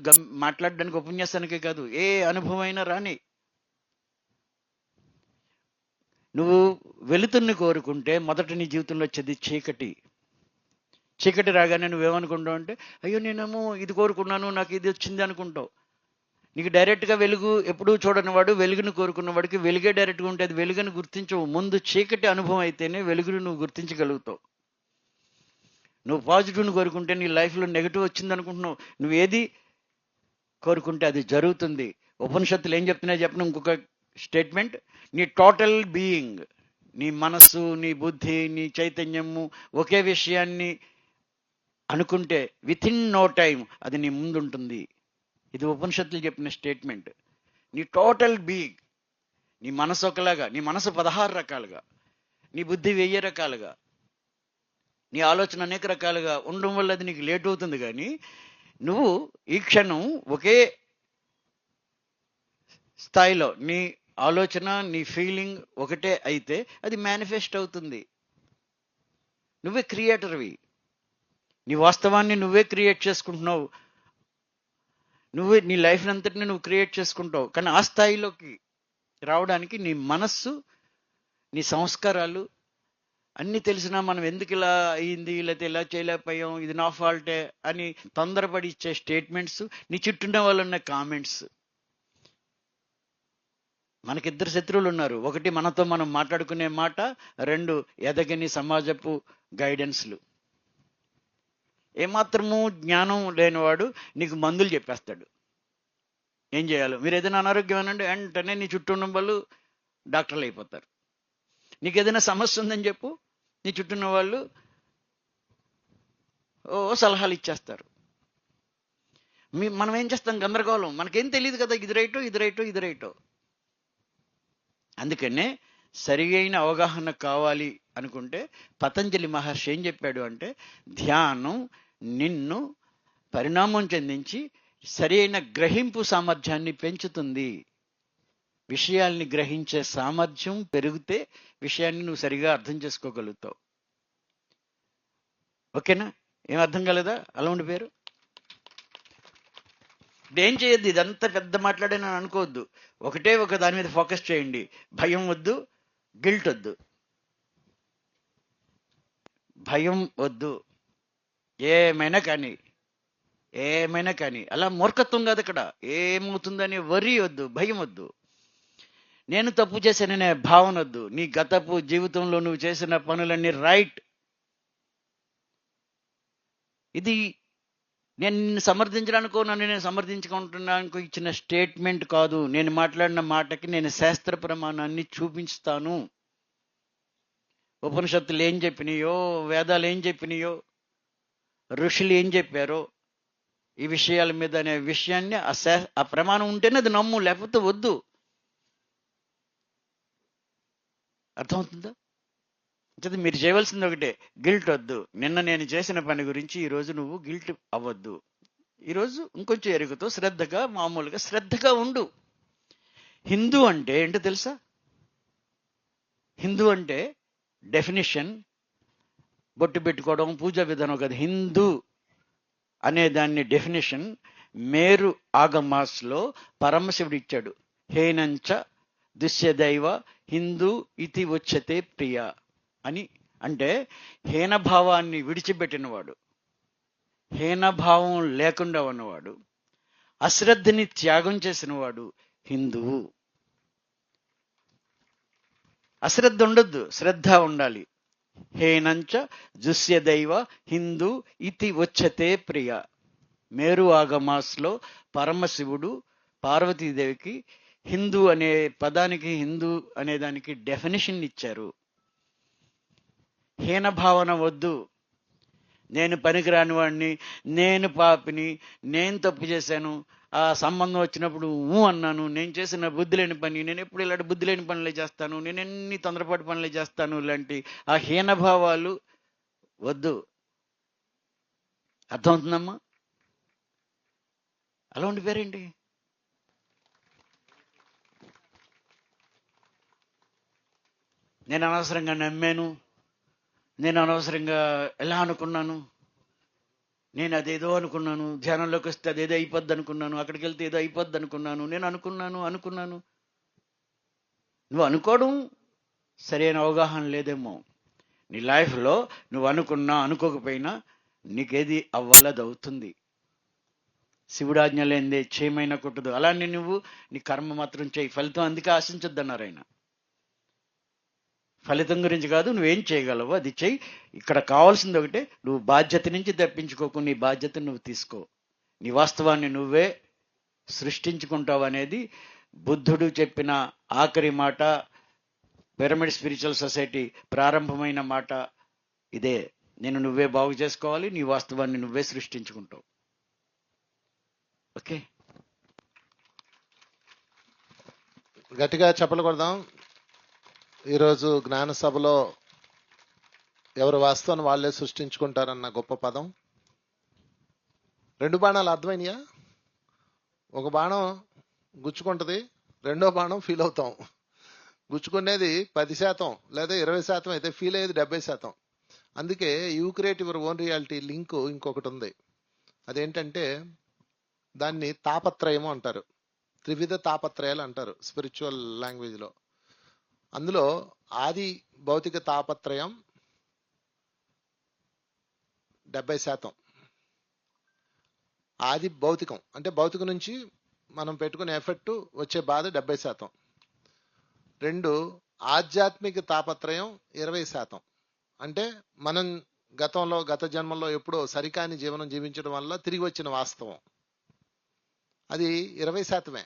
మాట్లాడడానికి ఉపన్యాసానికే కాదు, ఏ అనుభవం అయినా రాని. నువ్వు వెలుతుర్ని కోరుకుంటే మొదట నీ జీవితంలో వచ్చేది చీకటి రాగానే నువ్వేమనుకుంటావు అంటే, అయ్యో నేనేమో ఇది కోరుకున్నాను, నాకు ఇది వచ్చింది అనుకుంటావు. నీకు డైరెక్ట్గా వెలుగు ఎప్పుడూ చూడని వాడు వెలుగును కోరుకున్న వాడికి వెలుగే డైరెక్ట్గా ఉంటే అది వెలుగుని గుర్తించవు. ముందు చీకటి అనుభవం అయితేనే వెలుగును నువ్వు గుర్తించగలుగుతావు. నువ్వు పాజిటివ్ని కోరుకుంటే నీ లైఫ్లో నెగిటివ్ వచ్చింది అనుకుంటున్నావు. నువ్వు ఏది కోరుకుంటే అది జరుగుతుంది. ఉపనిషత్తులు ఏం చెప్తున్నాయి చెప్పిన ఇంకొక స్టేట్మెంట్, నీ టోటల్ బీయింగ్, నీ మనస్సు, నీ బుద్ధి, నీ చైతన్యము ఒకే విషయాన్ని అనుకుంటే వితిన్ నో టైం అది నీ ముందు ఉంటుంది. ఇది ఉపనిషత్తులు చెప్పిన స్టేట్మెంట్. నీ టోటల్ బీయింగ్, నీ మనసు ఒకలాగా, నీ మనసు 16 రకాలుగా, నీ బుద్ధి 1000 రకాలుగా, నీ ఆలోచన అనేక రకాలుగా ఉండడం వల్ల అది నీకు లేట్ అవుతుంది. కానీ నువ్వు ఈ క్షణం ఒకే స్థాయిలో నీ ఆలోచన, నీ ఫీలింగ్ ఒకటే అయితే అది మేనిఫెస్ట్ అవుతుంది. నువ్వే క్రియేటర్వి. నీ వాస్తవాన్ని నువ్వే క్రియేట్ చేసుకుంటున్నావు. నువ్వే నీ లైఫ్ అంతటిని నువ్వు క్రియేట్ చేసుకుంటావు. కానీ ఆ స్థాయిలోకి రావడానికి నీ మనస్సు, నీ సంస్కారాలు అన్నీ తెలిసినా మనం ఎందుకు ఇలా అయ్యింది, లేకపోతే ఇలా చేయలేకపోయాం, ఇది నా ఫాల్టే అని తొందరపడి ఇచ్చే స్టేట్మెంట్స్, నీ చుట్టూన్న వాళ్ళు ఉన్న కామెంట్స్. మనకిద్దరు శత్రువులు ఉన్నారు. ఒకటి మనతో మనం మాట్లాడుకునే మాట, రెండు ఎదగని సమాజపు గైడెన్స్లు. ఏమాత్రము జ్ఞానం లేనివాడు నీకు మందులు చెప్పేస్తాడు ఏం చేయాలో. మీరు ఏదైనా అనారోగ్యం అనండి, వెంటనే నీ చుట్టూ ఉన్న వాళ్ళు డాక్టర్లు అయిపోతారు. నీకు ఏదైనా సమస్య ఉందని చెప్పు, నీ చుట్టూ ఉన్న వాళ్ళు సలహాలు ఇచ్చేస్తారు. మనం ఏం చేస్తాం? గందరగోళం. మనకేం తెలియదు కదా, ఇది రైటో ఇది రైటో ఇది రైటో. అందుకనే సరి అయిన అవగాహన కావాలి అనుకుంటే పతంజలి మహర్షి ఏం చెప్పాడు అంటే, ధ్యానం నిన్ను పరిణామం చెందించి సరి అయిన గ్రహింపు సామర్థ్యాన్ని పెంచుతుంది. విషయాల్ని గ్రహించే సామర్థ్యం పెరిగితే విషయాన్ని నువ్వు సరిగా అర్థం చేసుకోగలుగుతావు. ఓకేనా? ఏం అర్థం కాలేదా? అలా ఉండిపోయారు. ఏం చేయొద్దు, ఇదంతా పెద్ద మాట్లాడానని అనుకోవద్దు. ఒకటే ఒక దాని మీద ఫోకస్ చేయండి. భయం వద్దు, గిల్ట్ వద్దు. భయం వద్దు. ఏమైనా కానీ అలా మూర్ఖత్వం కాదు అక్కడ. ఏమవుతుందని వరి వద్దు, భయం వద్దు. నేను తప్పు చేశాననే భావన వద్దు. నీ గతపు జీవితంలో నువ్వు చేసిన పనులన్నీ రైట్. ఇది నేను నిన్ను సమర్థించడానికో నన్ను నేను సమర్థించుకుంటున్నానికో ఇచ్చిన స్టేట్మెంట్ కాదు. నేను మాట్లాడిన మాటకి నేను శాస్త్ర ప్రమాణాన్ని చూపించుతాను. ఉపనిషత్తులు ఏం చెప్పినాయో, వేదాలు ఏం చెప్పినాయో, ఋషులు ఏం చెప్పారో ఈ విషయాల మీద అనే విషయాన్ని ఆ ప్రమాణం ఉంటేనే అది నమ్ము, లేకపోతే వద్దు. అర్థమవుతుందా? అంటే మీరు చేయవలసింది ఒకటే, గిల్ట్ వద్దు. నిన్న నేను చేసిన పని గురించి ఈరోజు నువ్వు గిల్ట్ అవ్వద్దు. ఈరోజు ఇంకొంచెం ఎరుగుతో శ్రద్ధగా, మామూలుగా శ్రద్ధగా ఉండు. హిందూ అంటే ఏంటో తెలుసా? హిందూ అంటే డెఫినిషన్ బొట్టు పెట్టుకోవడం, పూజా విధానం కాదు. హిందూ అనే దాన్ని డెఫినేషన్ మేరు ఆగమాస్లో పరమశివుడు ఇచ్చాడు. హేనంచ దుశ్యదైవ హిందూ ఇతి ఉచ్యతే ప్రియ అని. అంటే హీనభావాన్ని విడిచిపెట్టినవాడు, హీనభావం లేకుండా ఉన్నవాడు, అశ్రద్ధని త్యాగం చేసినవాడు హిందువు. అశ్రద్ధ ఉండొద్దు, శ్రద్ధ ఉండాలి. హేనంచ జుస్యదైవ హిందూ ఇతి ఉచ్యతే ప్రియ. మేరు ఆగమాస్లో పరమశివుడు పార్వతీదేవికి హిందూ అనే పదానికి, హిందూ అనే దానికి డెఫినేషన్ ఇచ్చారు. హీనభావన వద్దు. నేను పనికిరాని వాడిని, నేను పాపిని, నేను తప్పు చేశాను, ఆ సంబంధం వచ్చినప్పుడు అన్నాను, నేను చేసిన బుద్ధి లేని పని, నేను ఎప్పుడు ఇలాంటి బుద్ధి లేని పనులే చేస్తాను, నేను ఎన్ని తొందరపాటు పనులే చేస్తాను, ఇలాంటి ఆ హీనభావాలు వద్దు. అర్థమవుతుందమ్మా? అలా ఉండిపోయారేంటి? నేను అనవసరంగా నమ్మాను, నేను అనవసరంగా ఎలా అనుకున్నాను, నేను అదేదో అనుకున్నాను, ధ్యానంలోకి వస్తే అదేదో అయిపోద్ది అనుకున్నాను, అక్కడికి వెళ్తే ఏదో అయిపోద్ది అనుకున్నాను, నేను అనుకున్నాను. నువ్వు అనుకోవడం సరైన అవగాహన లేదేమో. నీ లైఫ్లో నువ్వు అనుకున్నా అనుకోకపోయినా నీకేది అవ్వాలది అవుతుంది. శివుడాజ్ఞ లేనిదే చేయమైనా కొట్టదు. అలానే నువ్వు నీ కర్మ మాత్రం చేయి, ఫలితం అందుకే ఆశించొద్దన్నారు ఆయన. ఫలితం గురించి కాదు, నువ్వేం చేయగలవు అది చెయ్యి. ఇక్కడ కావాల్సింది ఒకటే, నువ్వు బాధ్యత నుంచి తప్పించుకోకు, నీ బాధ్యత నువ్వు తీసుకో. నీ వాస్తవాన్ని నువ్వే సృష్టించుకుంటావు అనేది బుద్ధుడు చెప్పిన ఆఖరి మాట, పిరమిడ్ స్పిరిచువల్ సొసైటీ ప్రారంభమైన మాట ఇదే. నేను నువ్వే బాగు చేసుకోవాలి, నీ వాస్తవాన్ని నువ్వే సృష్టించుకుంటావు. ఓకే, గట్టిగా చెప్పలు కొడదాం. ఈరోజు జ్ఞాన సభలో ఎవరు వాస్తవాన్ని వాళ్ళే సృష్టించుకుంటారన్న గొప్ప పదం. 2 బాణాలు అర్థమైనయా? ఒక బాణం గుచ్చుకుంటుంది, రెండో బాణం ఫీల్ అవుతాం. గుచ్చుకునేది 10% లేదా 20% అయితే ఫీల్ అయ్యేది 70%. అందుకే you create your own reality link ఇంకొకటి ఉంది. అదేంటంటే దాన్ని తాపత్రయము అంటారు, త్రివిధ తాపత్రయాలు అంటారు స్పిరిచువల్ లాంగ్వేజ్ లో. అందులో ఆది భౌతిక తాపత్రయం 70%. ఆది భౌతికం అంటే భౌతికం నుంచి మనం పెట్టుకునే ఎఫెక్ట్ వచ్చే బాధ 70%. 2 ఆధ్యాత్మిక తాపత్రయం 20%. అంటే మనం గత జన్మల్లో ఎప్పుడో సరికాని జీవనం జీవించడం వల్ల తిరిగి వచ్చిన వాస్తవం, అది 20%.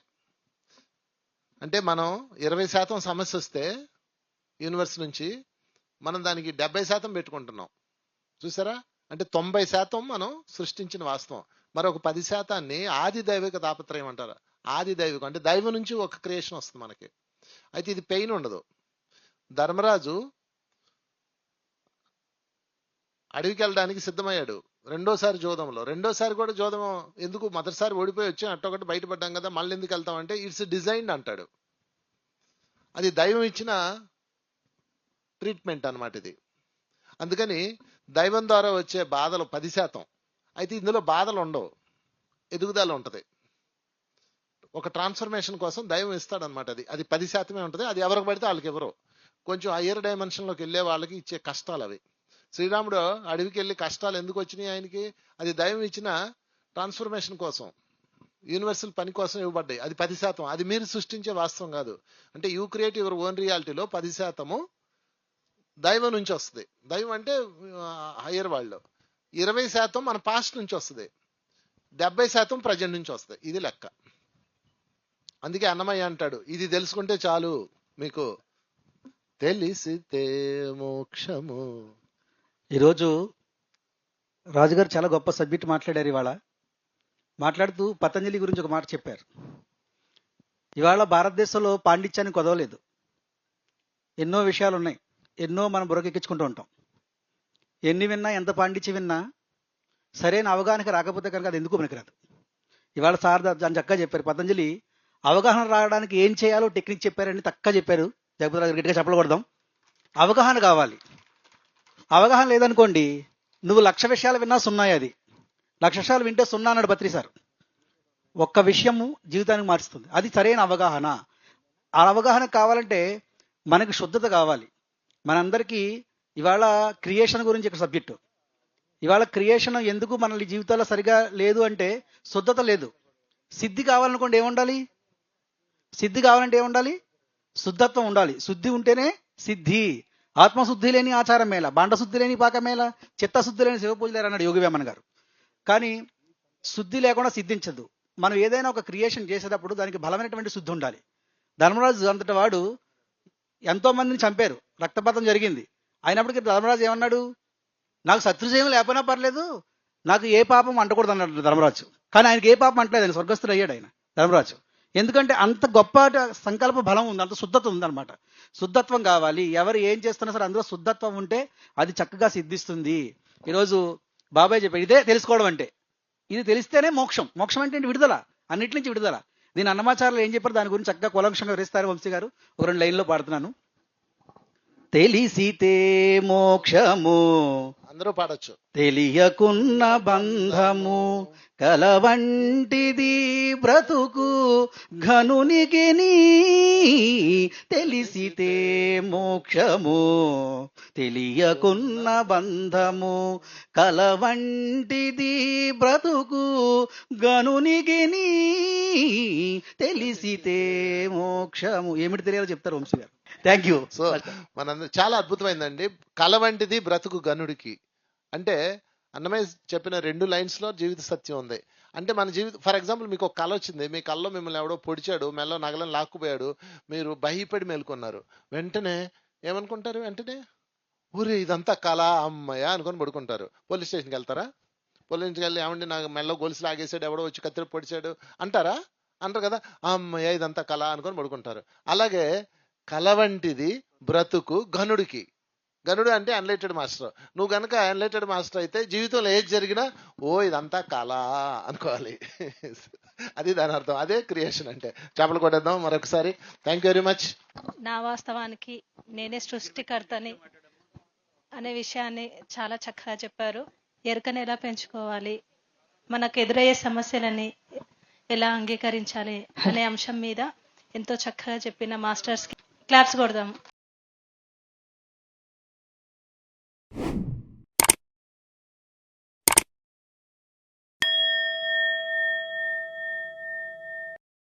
అంటే మనం 20% సమస్య వస్తే యూనివర్స్ నుంచి మనం దానికి 70% పెట్టుకుంటున్నాం. చూసారా? అంటే 90% మనం సృష్టించిన వాస్తవం. మరొక 10% ఆది దైవిక తాపత్రయం అంటారు. ఆది దైవికం అంటే దైవం నుంచి ఒక క్రియేషన్ వస్తుంది మనకి. అయితే ఇది పెయిన్ ఉండదు. ధర్మరాజు అడవికి వెళ్ళడానికి సిద్ధమయ్యాడు రెండోసారి కూడా జోదం ఎందుకు, మొదటిసారి ఓడిపోయి వచ్చి అట్టొకటి బయటపడ్డాం కదా మళ్ళీ ఎందుకు వెళ్తామంటే ఇట్స్ డిజైన్డ్ అంటాడు. అది దైవం ఇచ్చిన ట్రీట్మెంట్ అన్నమాట ఇది. అందుకని దైవం ద్వారా వచ్చే బాధలు 10%. అయితే ఇందులో బాధలు ఉండవు, ఎదుగుదల ఉంటది. ఒక ట్రాన్స్ఫర్మేషన్ కోసం దైవం ఇస్తాడనమాట. అది 10% ఉంటుంది. అది ఎవరికి పడితే వాళ్ళకి ఎవరు. కొంచెం హయ్యర్ డైమెన్షన్ లోకి వెళ్ళే వాళ్ళకి ఇచ్చే కష్టాలు అవి. శ్రీరాముడు అడవికి వెళ్ళి కష్టాలు ఎందుకు వచ్చినాయి ఆయనకి? అది దైవం ఇచ్చిన ట్రాన్స్ఫర్మేషన్ కోసం, యూనివర్సల్ పని కోసం ఇవ్వబడ్డాయి. అది 10%. అది మీరు సృష్టించే వాస్తవం కాదు. అంటే యూ క్రియేట్ యువర్ ఓన్ రియాలిటీలో 10% దైవం నుంచి వస్తుంది. దైవం అంటే హయ్యర్ వాళ్ళు. 20% మన పాస్ట్ నుంచి వస్తుంది. 70% ప్రజెంట్ నుంచి వస్తుంది. ఇది లెక్క. అందుకే అన్నమయ్య అంటాడు, ఇది తెలుసుకుంటే చాలు మీకు, తెలిసితే మోక్షము. ఈరోజు రాజుగారు చాలా గొప్ప సబ్జెక్ట్ మాట్లాడారు. ఇవాళ మాట్లాడుతూ పతంజలి గురించి ఒక మాట చెప్పారు. ఇవాళ భారతదేశంలో పాండిత్యాన్ని కొదవలేదు. ఎన్నో విషయాలు ఉన్నాయి, ఎన్నో మనం బుర్రకెక్కించుకుంటూ ఉంటాం. ఎన్ని విన్నా, ఎంత పాండిత్యం విన్నా సరైన అవగాహనకి రాకపోతే కనుక అది ఎందుకు పనికిరాదు. ఇవాళ సార్ దాన్ని చక్కగా చెప్పారు. పతంజలి అవగాహన రావడానికి ఏం చేయాలో టెక్నిక్ చెప్పారని చక్కగా చెప్పారు. జగపతి రాజు గట్టిగా చెప్పలు కొడదాం. అవగాహన కావాలి. అవగాహన లేదనుకోండి, నువ్వు 1,00,000 విషయాలు విన్నా సున్నాయి. అది 1,00,000 విషయాలు వింటే సున్నా అన్నాడు బత్రి సార్. ఒక్క విషయము జీవితానికి మారుస్తుంది. అది సరైన అవగాహన. ఆ అవగాహన కావాలంటే మనకి శుద్ధత కావాలి. మనందరికీ ఇవాళ క్రియేషన్ గురించి ఒక సబ్జెక్టు. ఇవాళ క్రియేషన్ ఎందుకు మన జీవితాల్లో సరిగా లేదు అంటే శుద్ధత లేదు. సిద్ధి కావాలనుకోండి ఏముండాలి? సిద్ధి కావాలంటే ఏముండాలి? శుద్ధత్వం ఉండాలి. శుద్ధి ఉంటేనే సిద్ధి. ఆత్మశుద్ధి లేని ఆచారం మేళ, బాండశుద్ధి లేని పాకమేళ, చిత్తశుద్ధి లేని శివపూజలేరు అన్నాడు యోగి వేమన్ గారు. కానీ శుద్ధి లేకుండా సిద్ధించదు. మనం ఏదైనా ఒక క్రియేషన్ చేసేటప్పుడు దానికి బలమైనటువంటి శుద్ధి ఉండాలి. ధర్మరాజు అంతటి వాడు ఎంతో మందిని చంపారు, రక్తపాతం జరిగింది. అయినప్పటికీ ధర్మరాజు ఏమన్నాడు? నాకు శత్రుజయం లేకపోయినా పర్లేదు, నాకు ఏ పాపం అంటకూడదు అన్నాడు ధర్మరాజు. కానీ ఆయనకి ఏ పాపం అంటలేదు. ఆయన స్వర్గస్థుడు అయ్యాడు ఆయన ధర్మరాజు. ఎందుకంటే అంత గొప్ప సంకల్ప బలం ఉంది, అంత శుద్ధత ఉందన్నమాట. శుద్ధత్వం కావాలి. ఎవరు ఏం చేస్తున్నా సరే అందులో శుద్ధత్వం ఉంటే అది చక్కగా సిద్ధిస్తుంది. ఈరోజు బాబాయ్ చెప్పాడు, ఇదే తెలుసుకోవడం అంటే. ఇది తెలిస్తేనే మోక్షం. మోక్షం అంటే విడుదల, అన్నిటి నుంచి విడుదల. దీని అన్నమాచార్యులు ఏం చెప్పారు దాని గురించి చక్కగా కులంక్షంగా వివరిస్తారు వంశీ గారు. ఒక 2 లైన్లో పాడుతున్నాను. తెలిసితే మోక్షము, అందరూ పాడొచ్చు. తెలియకున్న బంధము, కలవంటిది బ్రతుకు ఘనునికి నీ. తెలిసితే మోక్షము, తెలియకున్న బంధము, కలవంటిది బ్రతుకు ఘనునికి నీ. తెలిసితే మోక్షము. ఏమిటి తెలియాలో చెప్తారు వంశీ గారు. Thank you. సో మనందరూ చాలా అద్భుతమైందండి. కల వంటిది బ్రతుకు గనుడికి అంటే అన్నమయ్య చెప్పిన 2 లైన్స్ లో జీవిత సత్యం ఉంది. అంటే మన జీవితం, ఫర్ ఎగ్జాంపుల్ మీకు ఒక కళ వచ్చింది. మీ కళ్ళలో మిమ్మల్ని ఎవడో పొడిచాడు, మెల్ల నగలను లాక్కుపోయాడు, మీరు భయపడి మేలుకున్నారు. వెంటనే ఏమనుకుంటారు? వెంటనే ఊరే ఇదంతా కళ అమ్మయ్య అనుకొని పడుకుంటారు. పోలీస్ స్టేషన్కి వెళ్తారా? పోలీస్ స్టేషన్కి వెళ్ళి ఏమండి నాకు మెల్ల గొలుసు లాగేసాడు, ఎవడో వచ్చి కత్తిరి పొడిచాడు అంటారా? అంటారు కదా. అమ్మయ్య ఇదంతా కళ అనుకొని పడుకుంటారు. అలాగే కల వంటిది బ్రతుకు ఘనుడికి. గనుడు అంటే అన్లైటెడ్ మాస్టర్. నువ్వు కనుక అన్లైటెడ్ మాస్టర్ అయితే జీవితంలో ఏది జరిగినా ఓ ఇదంతా కళ అనుకోవాలి. అది దాని అర్థం. అదే క్రియేషన్ అంటే. చేపలు కొట్టేద్దాం మరొకసారి. Thank you very much. నా వాస్తవానికి నేనే సృష్టికర్తని అనే విషయాన్ని చాలా చక్కగా చెప్పారు. ఎరుకను ఎలా పెంచుకోవాలి, మనకు ఎదురయ్యే సమస్యలని ఎలా అంగీకరించాలి అనే అంశం మీద ఎంతో చక్కగా చెప్పిన మాస్టర్స్కి క్లాప్స్ కొడదాం.